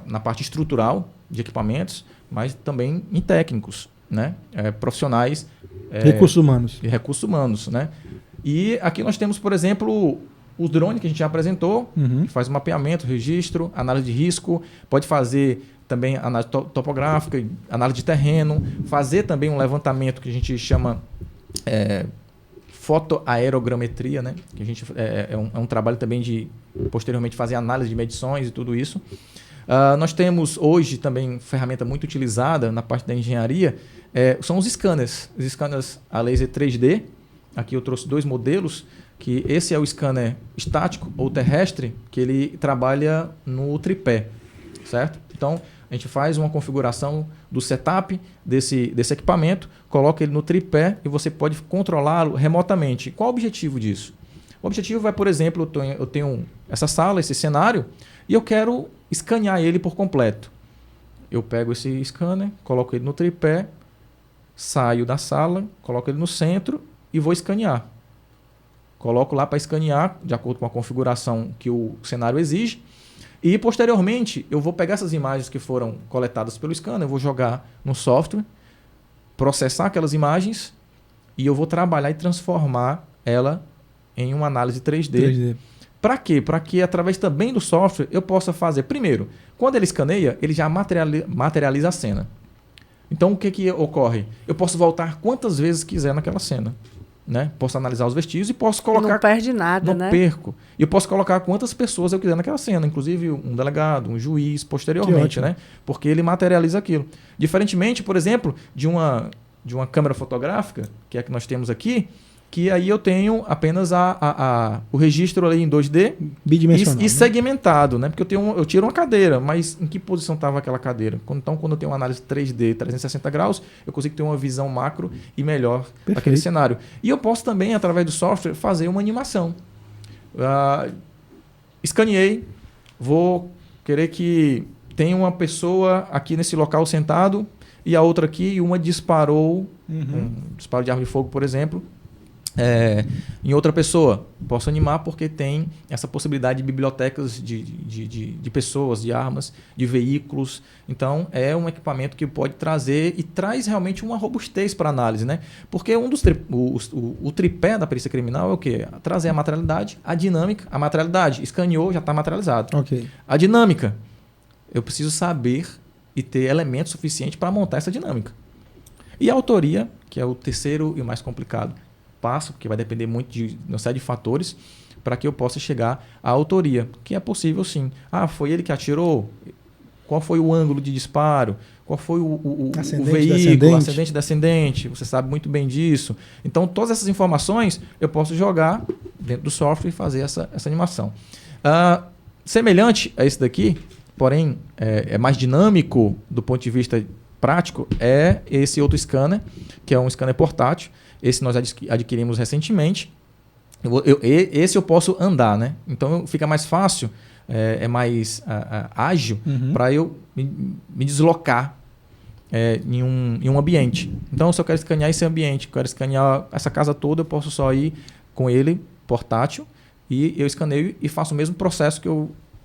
na parte estrutural de equipamentos, mas também em técnicos, né? Profissionais. Recursos humanos, né? E aqui nós temos, por exemplo, o drone que a gente já apresentou, que faz o mapeamento, registro, análise de risco, pode fazer também análise topográfica, análise de terreno, fazer também um levantamento que a gente chama fotoaerogrametria, né? Que a gente, é um trabalho também de, posteriormente, fazer análise de medições e tudo isso. Nós temos hoje também ferramenta muito utilizada na parte da engenharia, são os scanners a laser 3D. Aqui eu trouxe 2 modelos, que esse é o scanner estático ou terrestre, que ele trabalha no tripé, certo? Então, a gente faz uma configuração do setup desse equipamento, coloca ele no tripé e você pode controlá-lo remotamente. Qual o objetivo disso? O objetivo é, por exemplo, eu tenho essa sala, esse cenário, e eu quero escanear ele por completo. Eu pego esse scanner, coloco ele no tripé, saio da sala, coloco ele no centro e vou escanear. Coloco lá para escanear, de acordo com a configuração que o cenário exige. E, posteriormente, eu vou pegar essas imagens que foram coletadas pelo scanner, eu vou jogar no software, processar aquelas imagens e eu vou trabalhar e transformar ela em uma análise 3D. Para quê? Para que, através também do software, eu possa fazer... Primeiro, quando ele escaneia, ele já materializa a cena. Então, o que ocorre? Eu posso voltar quantas vezes quiser naquela cena. Né? Posso analisar os vestígios e posso colocar... Não perde nada, não perco. E eu posso colocar quantas pessoas eu quiser naquela cena, inclusive um delegado, um juiz, posteriormente, né? Porque ele materializa aquilo. Diferentemente, por exemplo, de uma câmera fotográfica, que é a que nós temos aqui, que aí eu tenho apenas o registro ali em 2D e segmentado, né? Porque eu tiro uma cadeira, mas em que posição estava aquela cadeira? Então, quando eu tenho uma análise 3D, 360 graus, eu consigo ter uma visão macro e melhor daquele cenário. E eu posso também, através do software, fazer uma animação. Escaneei, vou querer que tenha uma pessoa aqui nesse local sentado e a outra aqui, e uma disparou, um disparo de arma de fogo, por exemplo, em outra pessoa. Posso animar porque tem essa possibilidade de bibliotecas de pessoas, de armas, de veículos. Então, é um equipamento que pode trazer e traz realmente uma robustez para a análise, né? Porque o tripé da perícia criminal é o quê? Trazer a materialidade, a dinâmica. A materialidade, escaneou, já está materializado. Okay. A dinâmica, eu preciso saber e ter elementos suficientes para montar essa dinâmica. E a autoria, que é o terceiro e o mais complicado passo, porque vai depender muito de uma série de fatores para que eu possa chegar à autoria, que é possível sim. Foi ele que atirou? Qual foi o ângulo de disparo? Qual foi o veículo, ascendente, descendente? Você sabe muito bem disso. Então, todas essas informações eu posso jogar dentro do software e fazer essa animação. Semelhante a esse daqui, porém é mais dinâmico do ponto de vista prático, é esse outro scanner, que é um scanner portátil. Esse nós adquirimos recentemente. Esse eu posso andar, né? Então fica mais fácil, é mais ágil para eu me deslocar em um ambiente. Então, se eu quero escanear esse ambiente, quero escanear essa casa toda, eu posso só ir com ele portátil e eu escaneio e faço o mesmo processo que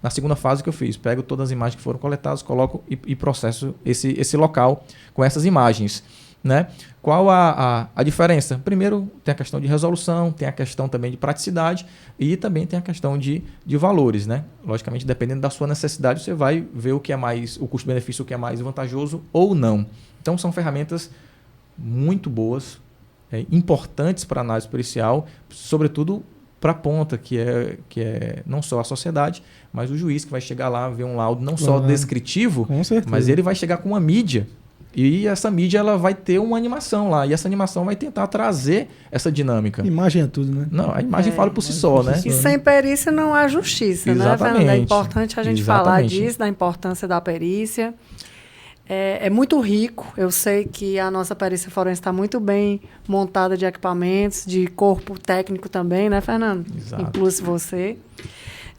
na segunda fase que eu fiz. Pego todas as imagens que foram coletadas, coloco e processo esse local com essas imagens. Né? Qual a diferença? Primeiro, tem a questão de resolução, tem a questão também de praticidade e também tem a questão de valores. Né? Logicamente, dependendo da sua necessidade, você vai ver o que é mais, o custo-benefício, o que é mais vantajoso ou não. Então, são ferramentas muito boas, importantes para a análise pericial, sobretudo para a ponta, que é não só a sociedade, mas o juiz que vai chegar lá, ver um laudo não só descritivo, mas ele vai chegar com uma mídia E essa mídia ela vai ter uma animação lá. E essa animação vai tentar trazer essa dinâmica. Imagem é tudo, né? Não, a imagem fala por si só, né? E sem perícia não há justiça, né, Fernando? É importante a gente falar disso, da importância da perícia. É muito rico. Eu sei que a nossa perícia forense está muito bem montada de equipamentos, de corpo técnico também, né, Fernando? Exato. Inclusive você.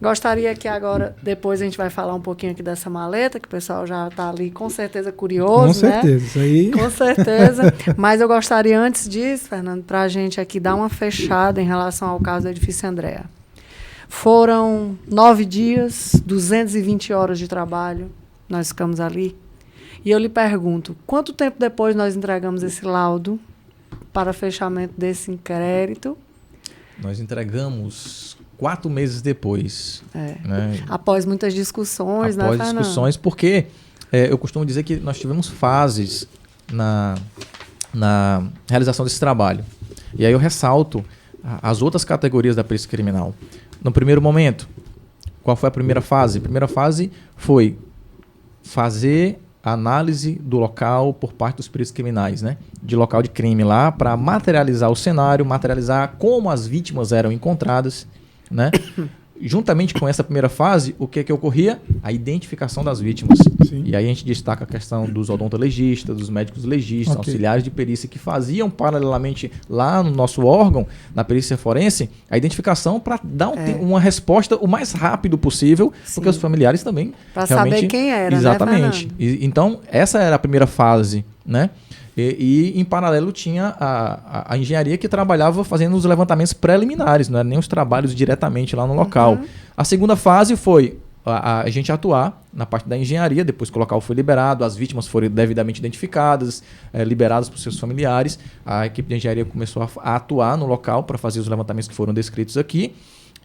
Gostaria que agora, depois a gente vai falar um pouquinho aqui dessa maleta, que o pessoal já está ali com certeza curioso, Com certeza, né? isso aí. Com certeza. Mas eu gostaria, antes disso, Fernando, para a gente aqui dar uma fechada em relação ao caso do edifício Andréa. Foram 9 dias, 220 horas de trabalho, nós ficamos ali. E eu lhe pergunto, quanto tempo depois nós entregamos esse laudo para fechamento desse inquérito? Nós entregamos 4 meses depois. Né? Após muitas discussões, Após né, Fernando? discussões, porque eu costumo dizer que nós tivemos fases na realização desse trabalho. E aí eu ressalto as outras categorias da perícia criminal. No primeiro momento, qual foi a primeira fase? A primeira fase foi fazer a análise do local por parte dos peritos criminais, né? De local de crime lá, para materializar o cenário, materializar como as vítimas eram encontradas, né? Juntamente com essa primeira fase, o que ocorria? A identificação das vítimas. Sim. E aí a gente destaca a questão dos odontologistas, dos médicos legistas, Ok. auxiliares de perícia que faziam paralelamente lá no nosso órgão, na perícia forense, a identificação para dar uma resposta o mais rápido possível, Sim. porque os familiares também Para saber realmente... quem era, Exatamente. né, Fernando? Então, essa era a primeira fase, né? E em paralelo tinha a engenharia que trabalhava fazendo os levantamentos preliminares, não eram nem os trabalhos diretamente lá no local. A segunda fase foi a gente atuar na parte da engenharia, depois que o local foi liberado, as vítimas foram devidamente identificadas, liberadas por seus familiares, a equipe de engenharia começou a atuar no local para fazer os levantamentos que foram descritos aqui.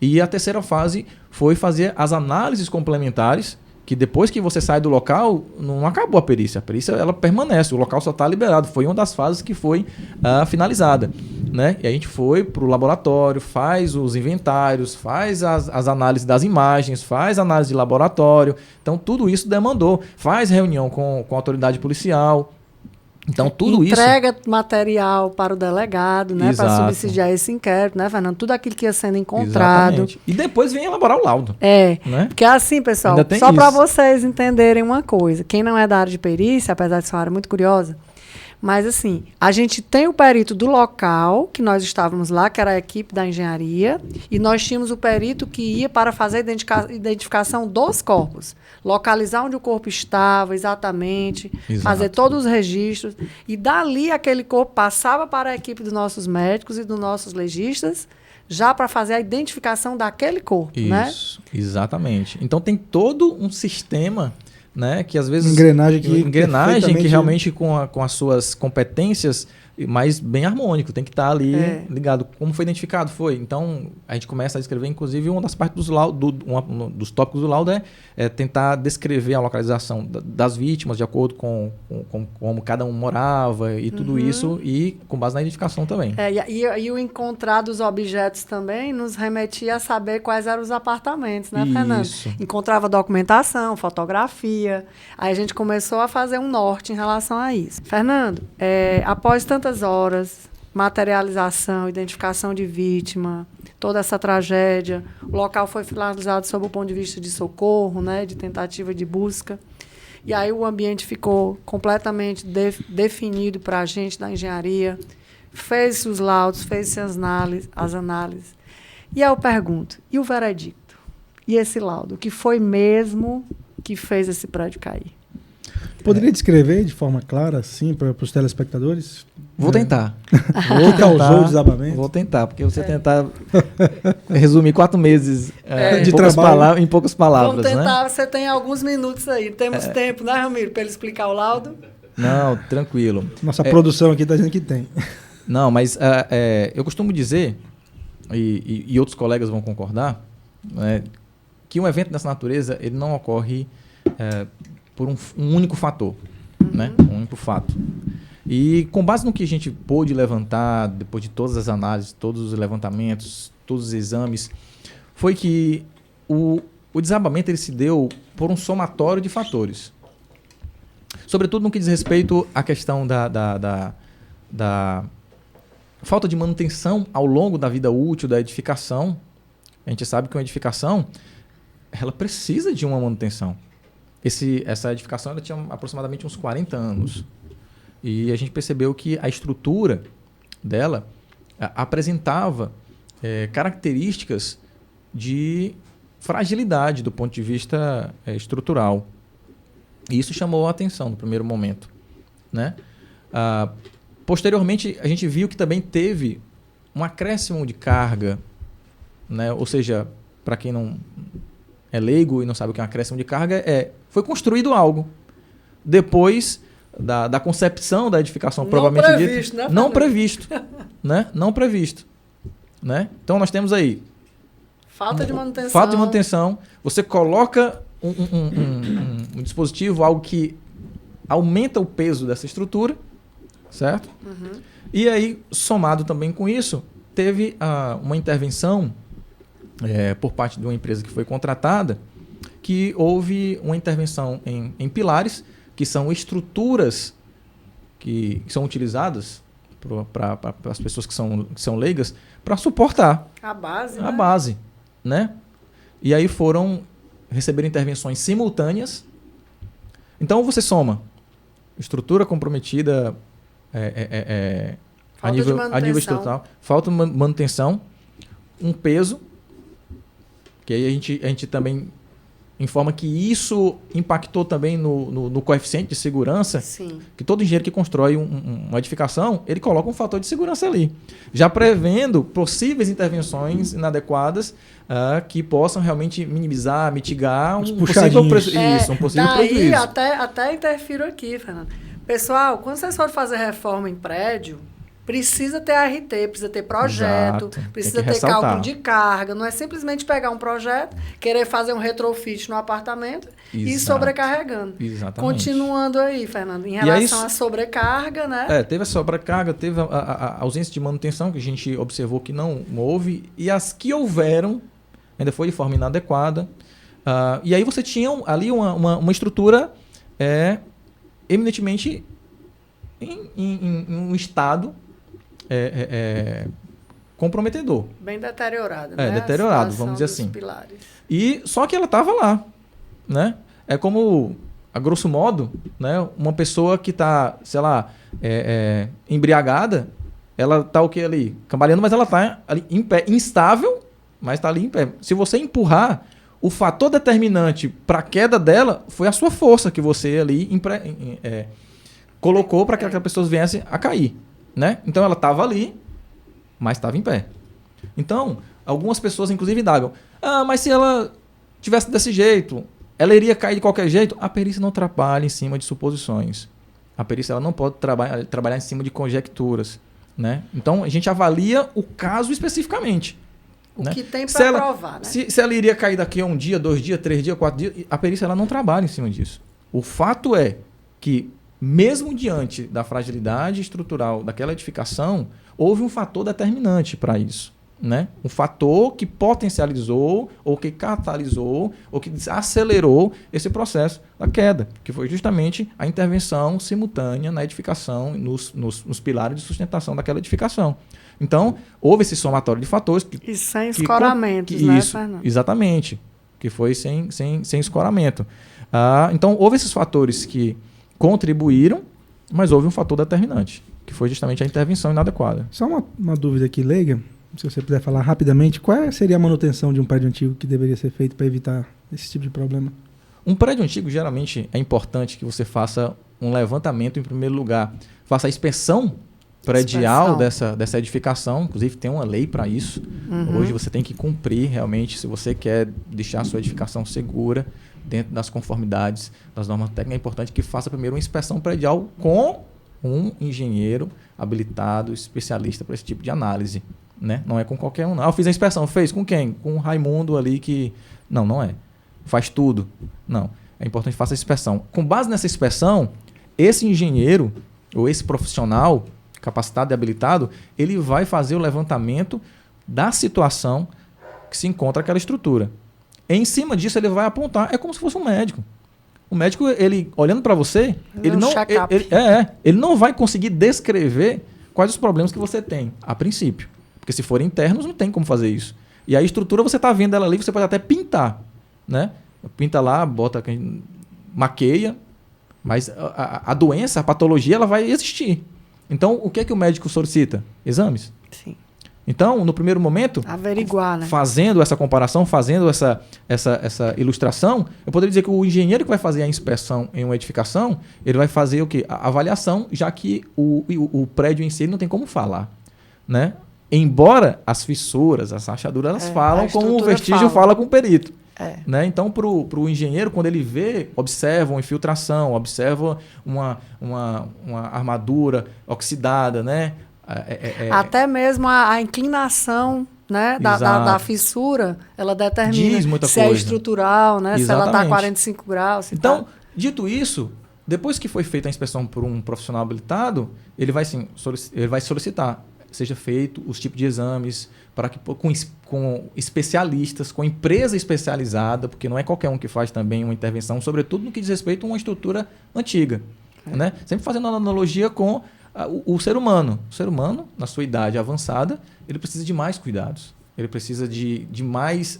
E a terceira fase foi fazer as análises complementares, que depois que você sai do local, não acabou a perícia. A perícia ela permanece, o local só está liberado. Foi uma das fases que foi finalizada. Né? E a gente foi para o laboratório, faz os inventários, faz as análises das imagens, faz análise de laboratório. Então, tudo isso demandou. Faz reunião com a autoridade policial. Então, tudo Entrega material para o delegado, né? Para subsidiar esse inquérito, né, Fernando? Tudo aquilo que ia sendo encontrado. Exatamente. E depois vem elaborar o laudo. Né? Porque assim, pessoal, só para vocês entenderem uma coisa. Quem não é da área de perícia, apesar de ser uma área muito curiosa, mas assim, a gente tem o perito do local, que nós estávamos lá, que era a equipe da engenharia, e nós tínhamos o perito que ia para fazer a identificação dos corpos. Localizar onde o corpo estava exatamente, fazer todos os registros, e dali aquele corpo passava para a equipe dos nossos médicos e dos nossos legistas, já para fazer a identificação daquele corpo, né? Isso, exatamente. Então tem todo um sistema, né, que às vezes... Engrenagem que realmente com as suas competências, mas bem harmônico, tem que estar ali ligado. Como foi identificado? Foi. Então, a gente começa a descrever, inclusive, uma das partes dos tópicos do laudo é tentar descrever a localização das vítimas, de acordo com como cada um morava e tudo isso, e com base na identificação também. E o encontrar dos objetos também nos remetia a saber quais eram os apartamentos, né, Fernando? Isso. Encontrava documentação, fotografia, aí a gente começou a fazer um norte em relação a isso. Fernando, após tantas horas, materialização, identificação de vítima, toda essa tragédia, o local foi finalizado sob o ponto de vista de socorro, né, de tentativa de busca. E aí o ambiente ficou completamente definido para a gente da engenharia, fez-se os laudos, fez-se as análises. E aí eu pergunto, e o veredicto? E esse laudo? O que foi mesmo que fez esse prédio cair? Poderia descrever de forma clara, assim, para os telespectadores? Vou tentar. O que causou o desabamento? Vou tentar, porque você tentar resumir 4 meses de trabalho em poucas palavras. Vamos tentar, né? Você tem alguns minutos aí. Temos tempo, né, Ramiro, para ele explicar o laudo? Não, tranquilo. Nossa produção aqui está dizendo que tem. Não, mas eu costumo dizer, e outros colegas vão concordar, que um evento dessa natureza ele não ocorre por um único fator, né? Um único fato. E com base no que a gente pôde levantar, depois de todas as análises, todos os levantamentos, todos os exames, foi que o desabamento ele se deu por um somatório de fatores. Sobretudo no que diz respeito à questão da falta de manutenção ao longo da vida útil da edificação. A gente sabe que uma edificação ela precisa de uma manutenção. Essa edificação ela tinha aproximadamente uns 40 anos. E a gente percebeu que a estrutura dela apresentava características de fragilidade do ponto de vista estrutural. E isso chamou a atenção no primeiro momento, né? Posteriormente, a gente viu que também teve um acréscimo de carga, né? Ou seja, para quem não é leigo e não sabe o que é um acréscimo de carga, foi construído algo. Depois da concepção da edificação Não provavelmente previsto, dita, né, não previsto, né? Não previsto, né? Então nós temos aí falta de manutenção. Falta de manutenção. Você coloca um dispositivo, algo que aumenta o peso dessa estrutura, certo? Uhum. E aí, somado também com isso, teve uma intervenção por parte de uma empresa que foi contratada, que houve uma intervenção em pilares, que são estruturas que são utilizadas para as pessoas que são leigas, para suportar A base, a base, né? E aí receberam intervenções simultâneas. Então você soma estrutura comprometida a nível estrutural, falta de manutenção, um peso, que aí a gente também informa que isso impactou também no coeficiente de segurança. Sim. Que todo engenheiro que constrói uma edificação, ele coloca um fator de segurança ali, já prevendo possíveis intervenções inadequadas que possam realmente minimizar, mitigar um possível prejuízo. Daí até interfiro aqui, Fernando. Pessoal, quando vocês forem fazer reforma em prédio, precisa ter ART, precisa ter projeto, Exato. precisa ter cálculo de carga. Não é simplesmente pegar um projeto, querer fazer um retrofit no apartamento e ir sobrecarregando. Exatamente. Continuando aí, Fernando, em relação à sobrecarga, né? Teve a sobrecarga, teve a ausência de manutenção, que a gente observou que não houve, e as que houveram, ainda foi de forma inadequada. E aí você tinha ali uma estrutura eminentemente em um estado comprometedor. Bem deteriorado, né? Deteriorado, vamos dizer assim. Pilares. E só que ela estava lá, né? É como, a grosso modo, né? Uma pessoa que está, sei lá, embriagada, ela está o que ali? Cambaleando, mas ela está ali em pé, instável, mas está ali em pé. Se você empurrar, o fator determinante para a queda dela foi a sua força que você ali colocou para que aquelas pessoas viessem a cair, né? Então ela estava ali, mas estava em pé. Então, algumas pessoas inclusive indagam: mas se ela tivesse desse jeito, ela iria cair de qualquer jeito? A perícia não trabalha em cima de suposições. A perícia ela não pode trabalhar em cima de conjecturas, né? Então a gente avalia o caso especificamente. O né? que tem para provar, né? Se ela iria cair daqui a 1 dia, 2 dias, 3 dias, 4 dias, a perícia ela não trabalha em cima disso. O fato é que, mesmo diante da fragilidade estrutural daquela edificação, houve um fator determinante para isso, né? Um fator que potencializou, ou que catalisou, ou que acelerou esse processo da queda, que foi justamente a intervenção simultânea na edificação, nos pilares de sustentação daquela edificação. Então, houve esse somatório de fatores. E sem escoramentos, né, Fernando? Exatamente, que foi sem escoramento. Então, houve esses fatores que contribuíram, mas houve um fator determinante, que foi justamente a intervenção inadequada. Só uma dúvida aqui, leiga, se você puder falar rapidamente, qual seria a manutenção de um prédio antigo que deveria ser feito para evitar esse tipo de problema? Um prédio antigo, geralmente, é importante que você faça um levantamento, em primeiro lugar, faça a inspeção predial dessa edificação, inclusive tem uma lei para isso. Uhum. Hoje você tem que cumprir realmente, se você quer deixar a sua edificação segura, dentro das conformidades das normas técnicas, é importante que faça primeiro uma inspeção predial com um engenheiro habilitado, especialista para esse tipo de análise, né? Não é com qualquer um. Eu fiz a inspeção, fez com quem? Com o Raimundo ali que... Não é. Faz tudo. Não. É importante que faça a inspeção. Com base nessa inspeção, esse engenheiro ou esse profissional capacitado e habilitado, ele vai fazer o levantamento da situação que se encontra aquela estrutura. Em cima disso, ele vai apontar, é como se fosse um médico. O médico, ele olhando para você, check-up. ele não vai conseguir descrever quais os problemas que você tem, a princípio. Porque se forem internos, não tem como fazer isso. E a estrutura, você está vendo ela ali, você pode até pintar, né? Pinta lá, bota, maqueia, mas a doença, a patologia, ela vai existir. Então, o que é que o médico solicita? Exames. Sim. Então, no primeiro momento, averiguar, né? Fazendo essa comparação, fazendo essa ilustração, eu poderia dizer que o engenheiro que vai fazer a inspeção em uma edificação, ele vai fazer o quê? A avaliação, já que o prédio em si não tem como falar, né? Embora as fissuras, as rachaduras, elas falam como o vestígio fala com o perito. Né? Então, para o engenheiro, quando ele vê, observa uma infiltração, observa uma armadura oxidada, né? Até mesmo a inclinação, né, da fissura, ela determina se é estrutural, né, se ela está a 45 graus. Então, dito isso, depois que foi feita a inspeção por um profissional habilitado, ele vai solicitar, seja feito os tipos de exames, para que com especialistas, com empresa especializada, porque não é qualquer um que faz também uma intervenção, sobretudo no que diz respeito a uma estrutura antiga. Né? Sempre fazendo uma analogia com o ser humano. O ser humano, na sua idade avançada, ele precisa de mais cuidados. Ele precisa de mais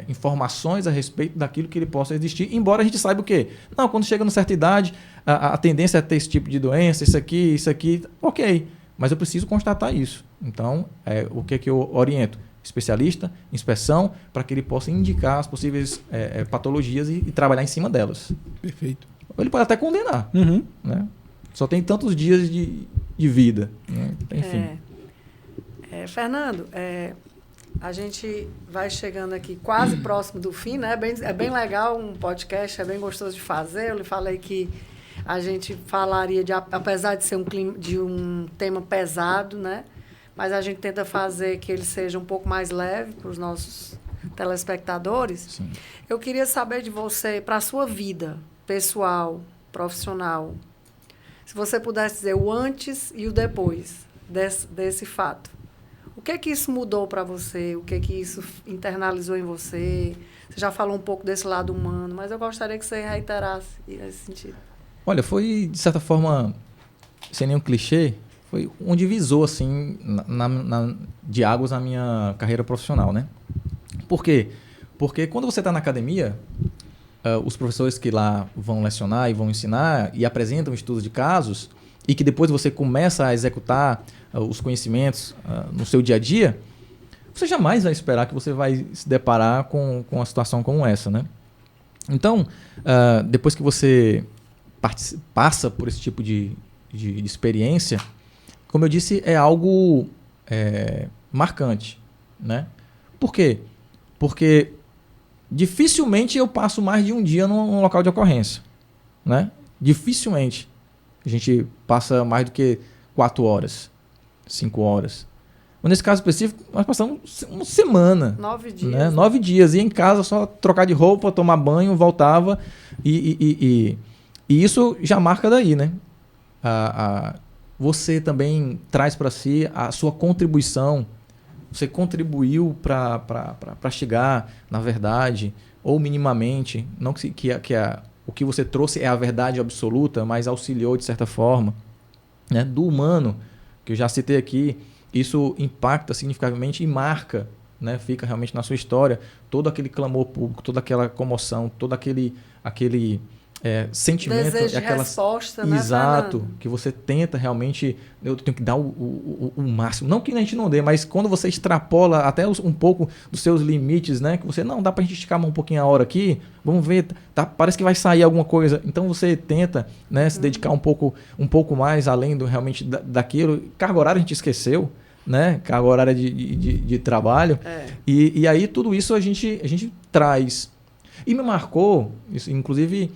informações a respeito daquilo que ele possa existir, embora a gente saiba o quê? Não, quando chega numa certa idade, a tendência é ter esse tipo de doença, isso aqui, ok. Mas eu preciso constatar isso. Então, o que é que eu oriento? Especialista, inspeção, para que ele possa indicar as possíveis patologias e trabalhar em cima delas. Perfeito. Ele pode até condenar. Né? Só tem tantos dias de vida. Né? Enfim. Fernando, a gente vai chegando aqui quase próximo do fim, né? É bem legal um podcast, é bem gostoso de fazer. Eu lhe falei que a gente falaria, apesar de ser um tema pesado, né? Mas a gente tenta fazer que ele seja um pouco mais leve para os nossos telespectadores. Sim. Eu queria saber de você, para a sua vida pessoal, profissional, se você pudesse dizer o antes e o depois desse fato. O que é que isso mudou para você? O que é que isso internalizou em você? Você já falou um pouco desse lado humano, mas eu gostaria que você reiterasse nesse sentido. Olha, foi, de certa forma, sem nenhum clichê, foi um divisor assim, de águas na minha carreira profissional, né? Por quê? Porque quando você está na academia, os professores que lá vão lecionar e vão ensinar e apresentam estudos de casos e que depois você começa a executar os conhecimentos no seu dia a dia, você jamais vai esperar que você vai se deparar com uma situação como essa, né? Então, depois que você passa por esse tipo de experiência, como eu disse, é algo marcante, né? Por quê? Porque dificilmente eu passo mais de um dia num local de ocorrência, né? Dificilmente a gente passa mais do que 4 horas, 5 horas. Mas nesse caso específico, nós passamos uma semana. 9 dias. Né? 9 dias. Ia em casa só trocar de roupa, tomar banho, voltava. E isso já marca daí, né? Você também traz para si a sua contribuição. Você contribuiu para chegar na verdade, ou minimamente, não o que você trouxe é a verdade absoluta, mas auxiliou de certa forma, né? Do humano, que eu já citei aqui, isso impacta significativamente e marca, né? Fica realmente na sua história todo aquele clamor público, toda aquela comoção, todo aquele sentimento, desejo de resposta, né, exato, Fernando? que você tenta realmente, eu tenho que dar o máximo, não que a gente não dê, mas quando você extrapola até um pouco dos seus limites, né, que você não dá pra gente esticar um pouquinho a hora aqui, vamos ver, tá, parece que vai sair alguma coisa, então você tenta, né, se dedicar um pouco mais além do realmente daquilo. Carga horária a gente esqueceu, né, carga horária de trabalho, e aí tudo isso a gente traz, e me marcou isso, inclusive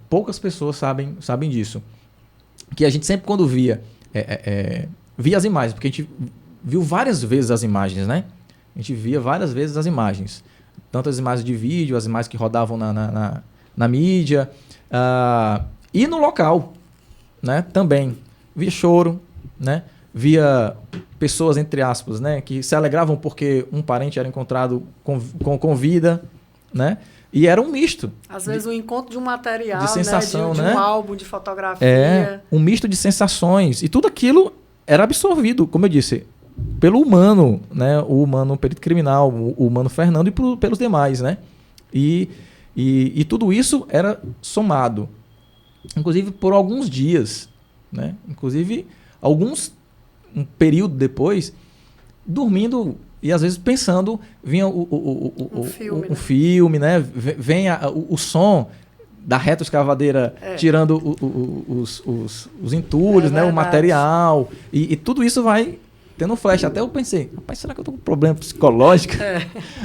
poucas pessoas sabem disso, que a gente sempre quando via as imagens, porque a gente viu várias vezes as imagens, né? A gente via várias vezes as imagens, tanto as imagens de vídeo, as imagens que rodavam na mídia, e no local, né? Também via choro, né? Via pessoas, entre aspas, né? Que se alegravam porque um parente era encontrado com vida, né? E era um misto. Às vezes o encontro de um material, de sensação, de né? um álbum de fotografia. Um misto de sensações. E tudo aquilo era absorvido, como eu disse, pelo humano, né? O humano perito criminal, o humano Fernando e pelos demais, né? E tudo isso era somado, inclusive por alguns dias, né? Inclusive um período depois, dormindo e às vezes pensando, vinha um filme, né? Vem o som da retroescavadeira tirando os entulhos, né? O material, e tudo isso vai tendo flash. Até eu pensei, rapaz, será que eu tô com problema psicológico?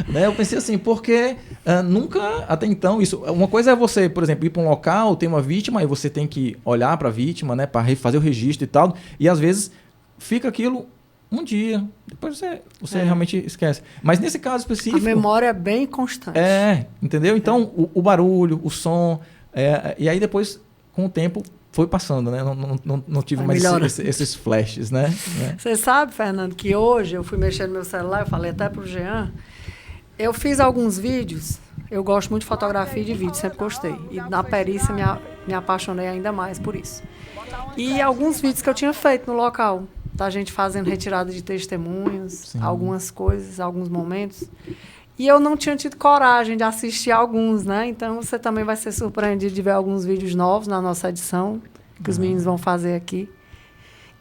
Né? Eu pensei assim, porque nunca, até então, isso. Uma coisa é você, por exemplo, ir para um local, tem uma vítima, e você tem que olhar para a vítima, né? Para fazer o registro e tal. E às vezes fica aquilo um dia, depois você realmente esquece. Mas nesse caso específico... A memória é bem constante. Entendeu? Então, o barulho, o som... e aí depois, com o tempo, foi passando, né? Não tive mais esses flashes, né? Você sabe, Fernando, que hoje eu fui mexer no meu celular, eu falei até pro Jean, eu fiz alguns vídeos, eu gosto muito de fotografia e de vídeo, sempre gostei. E na perícia me apaixonei ainda mais por isso. E alguns vídeos que eu tinha feito no local, da gente fazendo retirada de testemunhos, sim, algumas coisas, alguns momentos. E eu não tinha tido coragem de assistir alguns, né? Então, você também vai ser surpreendido de ver alguns vídeos novos na nossa edição, que os meninos vão fazer aqui.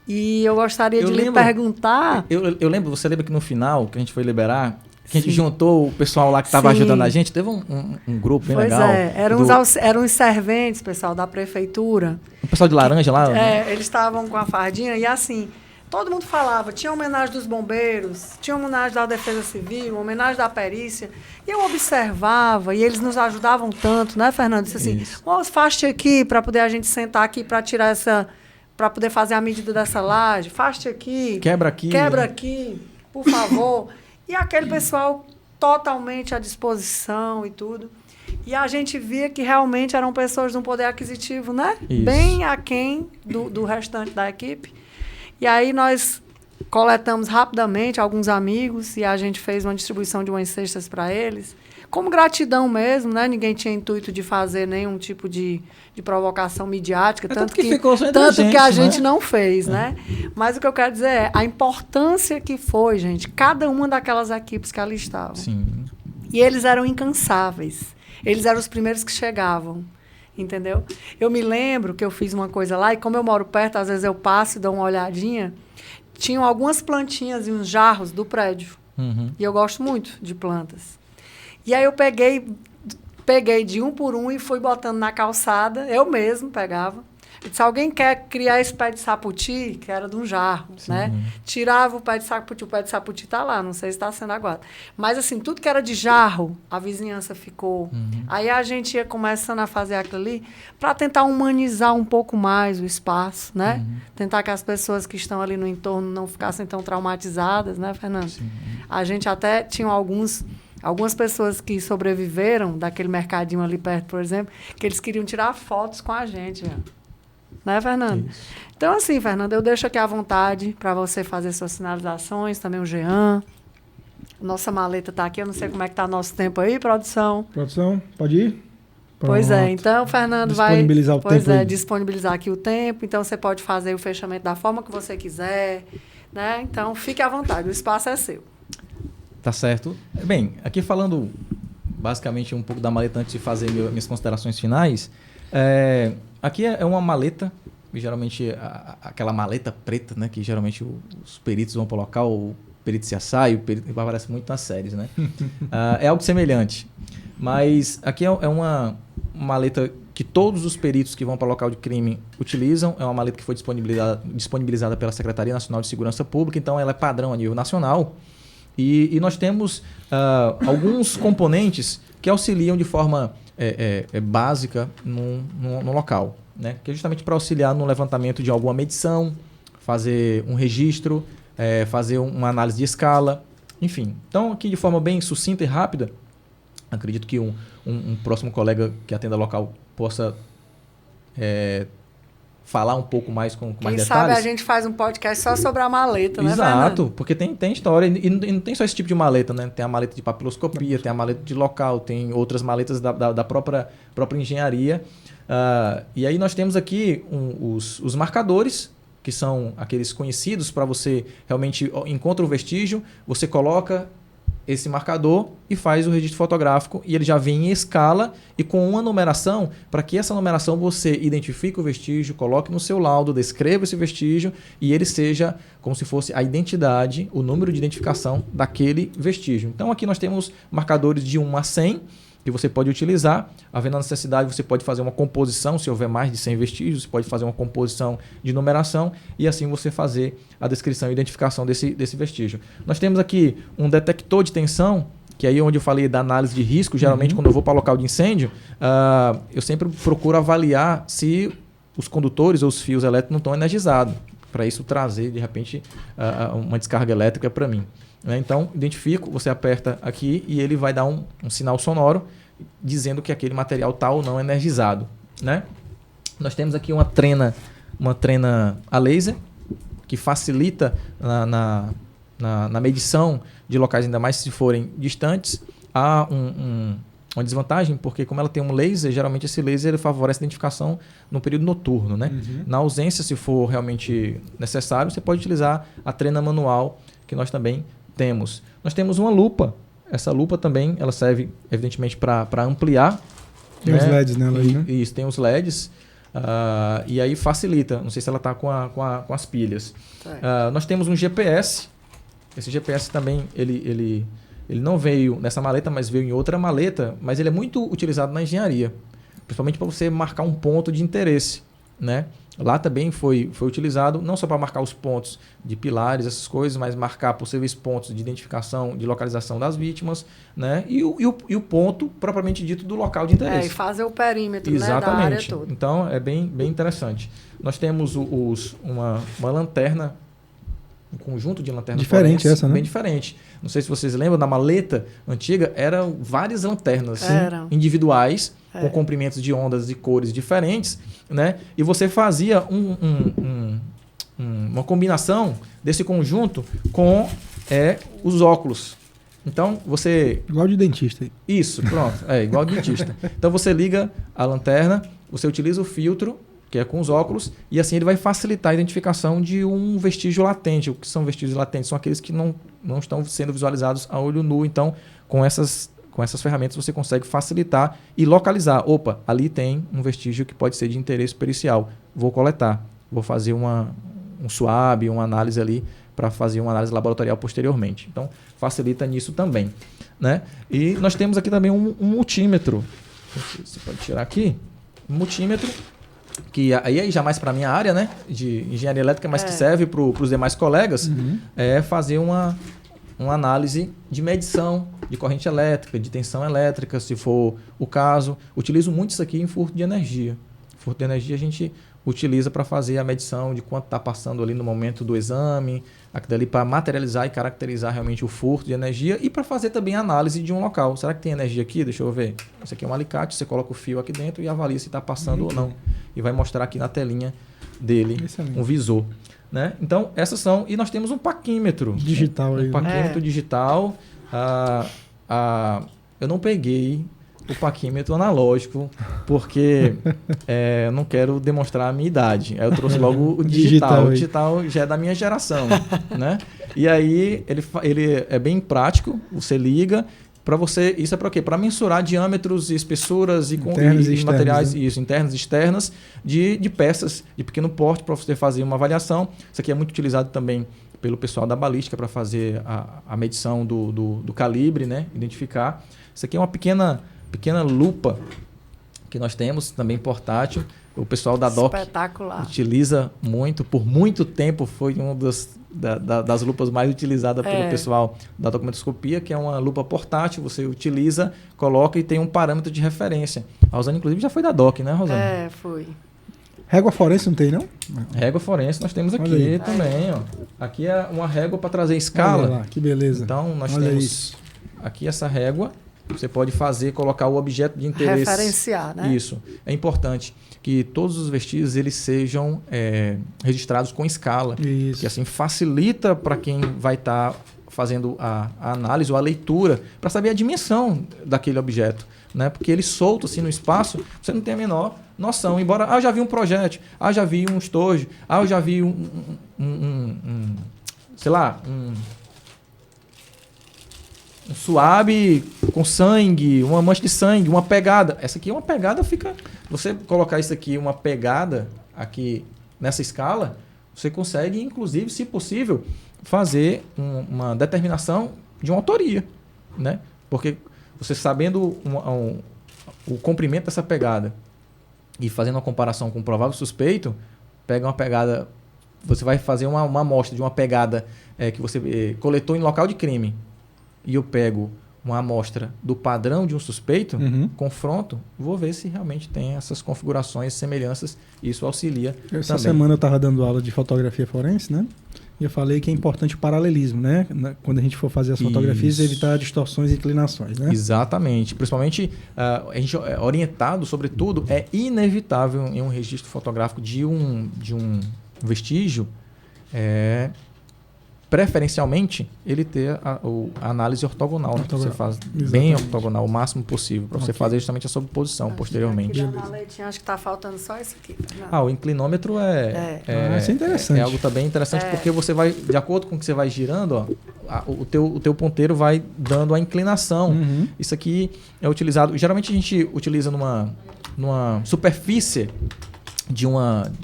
E eu gostaria de lhe perguntar... Eu lembro, você lembra que no final, que a gente foi liberar, que a gente juntou o pessoal lá que estava ajudando a gente, teve um grupo bem legal. Eram os serventes, pessoal, da prefeitura. O pessoal de laranja lá? Eles estavam com a fardinha e assim... Todo mundo falava, tinha homenagem dos bombeiros, tinha homenagem da Defesa Civil, homenagem da perícia. E eu observava, e eles nos ajudavam tanto, né, Fernando? Disse assim, moço, faste aqui para poder a gente sentar aqui para tirar essa... Para poder fazer a medida dessa laje, faste aqui. Quebra aqui. Quebra aqui, por favor. E aquele pessoal totalmente à disposição e tudo. E a gente via que realmente eram pessoas de um poder aquisitivo, né? Isso. Bem aquém do restante da equipe. E aí nós coletamos rapidamente alguns amigos e a gente fez uma distribuição de umas cestas para eles. Como gratidão mesmo, né? Ninguém tinha intuito de fazer nenhum tipo de provocação midiática. Tanto que ficou só entre gente, que a gente não fez, né? Mas o que eu quero dizer é a importância que foi, gente, cada uma daquelas equipes que ali estavam. Sim. E eles eram incansáveis. Eles eram os primeiros que chegavam. Entendeu? Eu me lembro que eu fiz uma coisa lá, e como eu moro perto, às vezes eu passo e dou uma olhadinha, tinham algumas plantinhas e uns jarros do prédio. Uhum. E eu gosto muito de plantas. E aí eu peguei de um por um e fui botando na calçada, eu mesmo pegava. Eu disse, alguém quer criar esse pé de saputi, que era de um jarro, sim, né? Tirava o pé de saputi está lá, não sei se está sendo aguado. Mas, assim, tudo que era de jarro, a vizinhança ficou. Uhum. Aí a gente ia começando a fazer aquilo ali para tentar humanizar um pouco mais o espaço, né? Uhum. Tentar que as pessoas que estão ali no entorno não ficassem tão traumatizadas, né, Fernando? Sim. A gente até tinha algumas pessoas que sobreviveram daquele mercadinho ali perto, por exemplo, que eles queriam tirar fotos com a gente, né? Né, Fernando? Isso. Então, assim, Fernando, eu deixo aqui à vontade para você fazer suas sinalizações, também o Jean. Nossa maleta está aqui, eu não sei como é que está nosso tempo aí, produção. Produção, pode ir? Pronto. Pois é, então, Fernando disponibilizar vai disponibilizar aqui o tempo, então você pode fazer o fechamento da forma que você quiser, né? Então, fique à vontade, o espaço é seu. Tá certo. Bem, aqui falando basicamente um pouco da maleta antes de fazer minhas considerações finais, aqui é uma maleta, geralmente aquela maleta preta, né, que geralmente os peritos vão colocar, o perito CSI, o perito aparece muito nas séries, né? É algo semelhante. Mas aqui é uma maleta que todos os peritos que vão para o local de crime utilizam. É uma maleta que foi disponibilizada pela Secretaria Nacional de Segurança Pública, então ela é padrão a nível nacional. E nós temos alguns componentes que auxiliam de forma básica no local, né? Que é justamente para auxiliar no levantamento de alguma medição, fazer um registro, fazer uma análise de escala, enfim. Então, aqui de forma bem sucinta e rápida, acredito que um próximo colega que atenda local possa falar um pouco mais com mais Quem detalhes. sabe a gente faz um podcast só sobre a maleta, né, Exato, Fernando? porque tem história, e não tem só esse tipo de maleta, né? Tem a maleta de papiloscopia, tem a maleta de local, tem outras maletas da própria engenharia. E aí nós temos aqui os marcadores, que são aqueles conhecidos para você realmente encontra o vestígio, você coloca esse marcador e faz o registro fotográfico, e ele já vem em escala e com uma numeração, para que essa numeração você identifique o vestígio, coloque no seu laudo, descreva esse vestígio e ele seja como se fosse a identidade, o número de identificação daquele vestígio. Então aqui nós temos marcadores de 1 a 100, que você pode utilizar. Havendo a necessidade, você pode fazer uma composição, se houver mais de 100 vestígios, você pode fazer uma composição de numeração e assim você fazer a descrição e identificação desse vestígio. Nós temos aqui um detector de tensão, que aí onde eu falei da análise de risco. Geralmente quando eu vou para o local de incêndio, eu sempre procuro avaliar se os condutores ou os fios elétricos não estão energizados, para isso trazer de repente uma descarga elétrica para mim. Então, identifico, você aperta aqui e ele vai dar um sinal sonoro dizendo que aquele material está ou não energizado, né? Nós temos aqui uma trena a laser, que facilita na medição de locais, ainda mais se forem distantes. Há uma desvantagem, porque como ela tem um laser, geralmente esse laser favorece a identificação no período noturno, né? Na ausência, se for realmente necessário, você pode utilizar a trena manual, que nós também temos. Nós temos uma lupa. Essa lupa também ela serve, evidentemente, para ampliar. Tem os LEDs nela aí, né? Isso, tem os LEDs. E aí facilita. Não sei se ela está com as pilhas. Nós temos um GPS. Esse GPS também, ele não veio nessa maleta, mas veio em outra maleta. Mas ele é muito utilizado na engenharia. Principalmente para você marcar um ponto de interesse, né? Lá também foi utilizado não só para marcar os pontos de pilares, essas coisas, mas marcar possíveis pontos de identificação, de localização das vítimas, né? E o ponto propriamente dito do local de interesse. E fazer o perímetro, exatamente, né, da área toda. Então é bem interessante. Nós temos uma lanterna, um conjunto de lanternas diferente forenses, essa, né? bem diferente. Não sei se vocês lembram, na maleta antiga eram várias lanternas individuais, com comprimentos de ondas e cores diferentes, né? E você fazia uma combinação desse conjunto com os óculos. Então você... Igual de dentista. Isso, pronto. Igual de dentista. Então você liga a lanterna, você utiliza o filtro, que é com os óculos, e assim ele vai facilitar a identificação de um vestígio latente. O que são vestígios latentes? São aqueles que não estão sendo visualizados a olho nu. Então, com essas ferramentas você consegue facilitar e localizar. Opa, ali tem um vestígio que pode ser de interesse pericial. Vou coletar. Vou fazer um SWAB, uma análise ali, para fazer uma análise laboratorial posteriormente. Então, facilita nisso também, né? E nós temos aqui também um multímetro. Você pode tirar aqui. Um multímetro, que aí já mais para a minha área, né, de engenharia elétrica, mas que serve para os demais colegas, fazer uma análise de medição de corrente elétrica, de tensão elétrica, se for o caso. Utilizo muito isso aqui em furto de energia. Furto de energia a gente utiliza para fazer a medição de quanto está passando ali no momento do exame, aquilo ali para materializar e caracterizar realmente o furto de energia e para fazer também a análise de um local. Será que tem energia aqui? Deixa eu ver. Esse aqui é um alicate, você coloca o fio aqui dentro e avalia se está passando ou não. E vai mostrar aqui na telinha dele um visor, né? Então, essas são... E nós temos um paquímetro. Digital aí. Um paquímetro digital. Eu não peguei o paquímetro analógico, porque eu não quero demonstrar a minha idade. Aí eu trouxe logo o digital. O digital já é da minha geração, né? E aí ele é bem prático, você liga. Para você, isso é para quê? Para mensurar diâmetros e espessuras e materiais, né? Isso, internas e externas de peças de pequeno porte, para você fazer uma avaliação. Isso aqui é muito utilizado também pelo pessoal da balística para fazer a medição do calibre, né? Identificar. Isso aqui é uma pequena lupa que nós temos, também portátil. O pessoal da DOC utiliza muito, por muito tempo foi uma das lupas mais utilizadas pelo pessoal da documentoscopia, que é uma lupa portátil, você utiliza, coloca e tem um parâmetro de referência. A Rosana, inclusive, já foi da DOC, né, Rosana? Foi. Régua forense não tem, não? Régua forense nós temos aqui também, ó. Aqui é uma régua para trazer escala. Olha lá, que beleza. Então, nós temos aqui essa régua, Você pode colocar o objeto de interesse. Referenciar, né? Isso. É importante que todos os vestígios eles sejam registrados com escala. Isso. Que assim facilita para quem vai estar fazendo a análise ou a leitura para saber a dimensão daquele objeto. Né? Porque ele solto assim no espaço, você não tem a menor noção. Embora, eu já vi um projétil, já vi um estojo, eu já vi sei lá, um suave com sangue, uma mancha de sangue, uma pegada. Essa aqui é uma pegada, você colocar isso aqui, uma pegada aqui nessa escala, você consegue, inclusive, se possível, fazer uma determinação de uma autoria, né? Porque você sabendo o comprimento dessa pegada e fazendo uma comparação com o provável suspeito, pega uma pegada, você vai fazer uma amostra de uma pegada que você coletou em local de crime, e eu pego uma amostra do padrão de um suspeito, confronto, vou ver se realmente tem essas configurações, semelhanças, e isso auxilia Essa também. semana eu estava dando aula de fotografia forense, né? E eu falei que é importante o paralelismo, né? Quando a gente for fazer as fotografias, evitar distorções e inclinações, né? Exatamente. Principalmente, a gente orientado, sobretudo, é inevitável em um registro fotográfico de um vestígio, preferencialmente, ele ter a análise ortogonal, né? Você faz bem ortogonal, o máximo possível, para você fazer justamente a sobreposição posteriormente. Aqui na leitinha, acho que está faltando só isso aqui. O inclinômetro isso é interessante. É algo também interessante, porque você vai, de acordo com o que você vai girando, o teu ponteiro vai dando a inclinação. Isso aqui é utilizado, geralmente a gente utiliza numa superfície de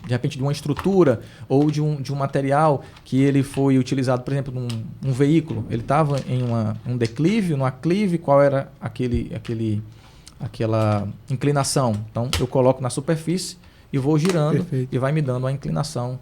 repente de uma estrutura ou de um material que ele foi utilizado, por exemplo, num veículo. Ele estava em um declive, num aclive, qual era aquela inclinação. Então, eu coloco na superfície e vou girando. Perfeito. E vai me dando a inclinação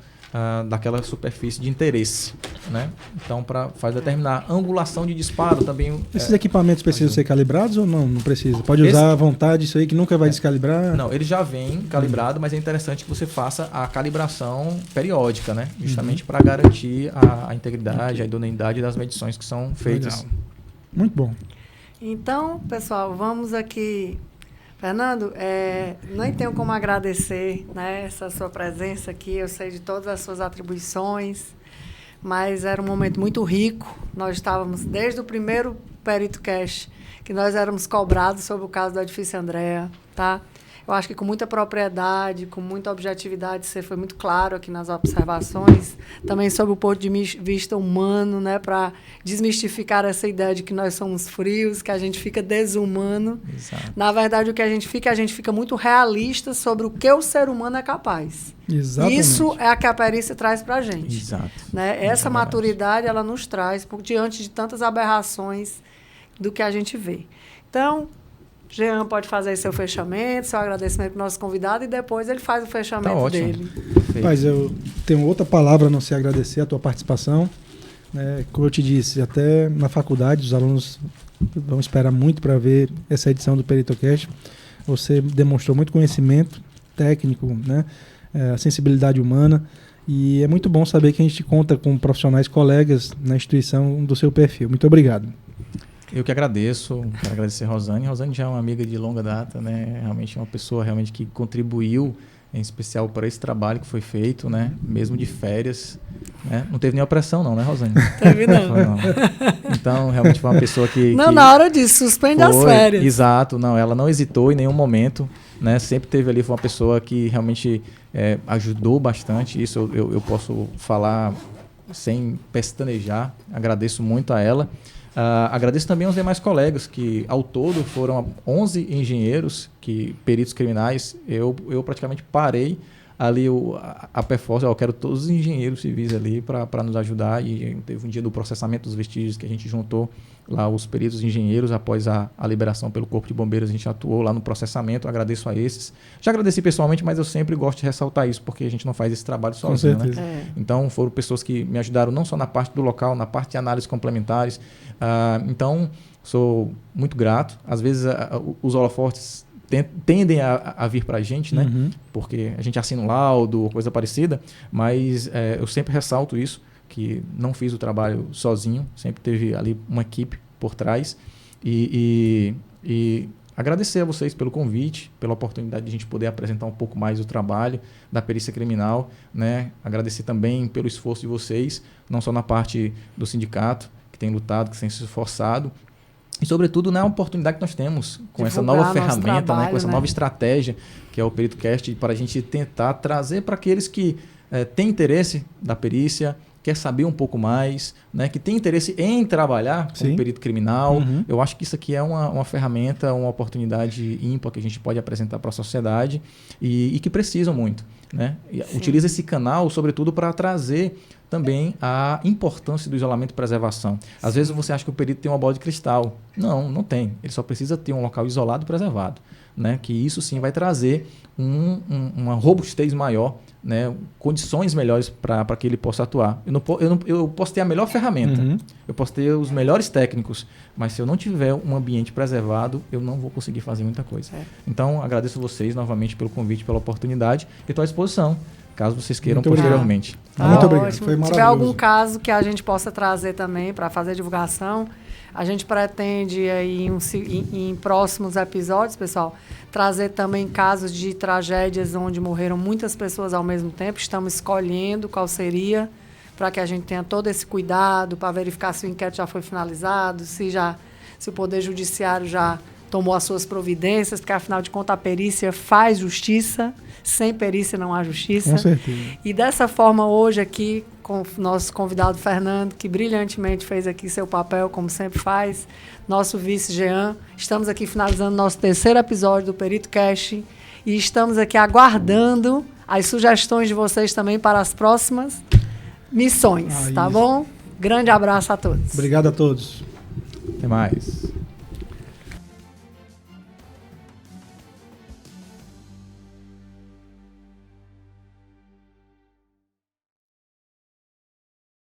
daquela superfície de interesse, né? Então, faz determinar a angulação de disparo também. Esses equipamentos precisam ser calibrados ou não? Não precisa? Pode usar à vontade isso aí que nunca vai descalibrar? Não, ele já vem calibrado, mas é interessante que você faça a calibração periódica, né? Justamente para garantir a integridade, a idoneidade das medições que são feitas. Legal. Muito bom. Então, pessoal, vamos aqui. Fernando, nem tenho como agradecer, né, essa sua presença aqui. Eu sei de todas as suas atribuições, mas era um momento muito rico. Nós estávamos, desde o primeiro Perito Cast, que nós éramos cobrados sobre o caso do edifício Andréa, tá? Eu acho que com muita propriedade, com muita objetividade, você foi muito claro aqui nas observações, também sobre o ponto de vista humano, né, para desmistificar essa ideia de que nós somos frios, que a gente fica desumano. Exato. Na verdade, o que a gente fica muito realista sobre o que o ser humano é capaz. Exatamente. Isso é a que a perícia traz para a gente. Exato. Né? Essa maturidade, ela nos traz, diante de tantas aberrações do que a gente vê. Então, Jean pode fazer seu fechamento, seu agradecimento para o nosso convidado, e depois ele faz o fechamento dele. Mas eu tenho outra palavra a não ser agradecer a tua participação. Como eu te disse, até na faculdade os alunos vão esperar muito para ver essa edição do PeritoCast. Você demonstrou muito conhecimento técnico, né? A sensibilidade humana, e é muito bom saber que a gente conta com profissionais colegas na instituição do seu perfil. Muito obrigado. Eu que agradeço, quero agradecer a Rosane. Rosane já é uma amiga de longa data, né? Realmente é uma pessoa que contribuiu, em especial para esse trabalho que foi feito, né? Mesmo de férias, né? Não teve nenhuma pressão não, né, Rosane? Teve não. Então, realmente foi uma pessoa que... Não, na hora disso, suspende as férias. Exato, não, ela não hesitou em nenhum momento, né? Sempre teve ali, foi uma pessoa que realmente ajudou bastante. Isso eu posso falar sem pestanejar. Agradeço muito a ela. Agradeço também aos demais colegas, que ao todo foram 11 engenheiros, peritos criminais. Eu praticamente parei ali a perforce, eu quero todos os engenheiros civis ali para nos ajudar, e teve um dia do processamento dos vestígios que a gente juntou lá os peritos engenheiros. Após a liberação pelo Corpo de Bombeiros, a gente atuou lá no processamento. Agradeço a esses. Já agradeci pessoalmente, mas eu sempre gosto de ressaltar isso, porque a gente não faz esse trabalho sozinho, né? Então foram pessoas que me ajudaram não só na parte do local, na parte de análises complementares. Então sou muito grato. Às vezes os holofortes tendem a vir para a gente, né? Porque a gente assina um laudo ou coisa parecida, mas eu sempre ressalto isso, que não fiz o trabalho sozinho, sempre teve ali uma equipe por trás, e E agradecer a vocês pelo convite, pela oportunidade de a gente poder apresentar um pouco mais o trabalho da perícia criminal, né? Agradecer também pelo esforço de vocês, não só na parte do sindicato, que tem lutado, que tem se esforçado, e, sobretudo, na oportunidade que nós temos com essa nova ferramenta, trabalho, com essa nova estratégia, que é o PeritoCast, para a gente tentar trazer para aqueles que têm interesse da perícia, quer saber um pouco mais, né, que tem interesse em trabalhar como perito criminal. Eu acho que isso aqui é uma ferramenta, uma oportunidade ímpar que a gente pode apresentar para a sociedade e que precisam muito. Né? Utiliza esse canal, sobretudo, para trazer também a importância do isolamento e preservação. Às vezes você acha que o perito tem uma bola de cristal. Não, não tem. Ele só precisa ter um local isolado e preservado. Né? Que isso sim vai trazer uma robustez maior, né? Condições melhores para que ele possa atuar. Eu posso ter a melhor ferramenta, eu posso ter os melhores técnicos, mas se eu não tiver um ambiente preservado, eu não vou conseguir fazer muita coisa. Então, agradeço vocês novamente pelo convite, pela oportunidade e estou à disposição, caso vocês queiram posteriormente. Muito obrigado. Ótimo. Foi maravilhoso. Se tiver algum caso que a gente possa trazer também para fazer divulgação, a gente pretende aí em próximos episódios, pessoal, trazer também casos de tragédias onde morreram muitas pessoas ao mesmo tempo. Estamos escolhendo qual seria, para que a gente tenha todo esse cuidado para verificar se o inquérito já foi finalizado, se o Poder Judiciário já tomou as suas providências, porque, afinal de contas, a perícia faz justiça. Sem perícia não há justiça. Com certeza. E dessa forma, hoje aqui, com o nosso convidado Fernando, que brilhantemente fez aqui seu papel, como sempre faz, nosso vice Jean, estamos aqui finalizando nosso 3º episódio do PeritoCast e estamos aqui aguardando as sugestões de vocês também para as próximas missões, tá bom? Grande abraço a todos. Obrigado a todos. Até mais.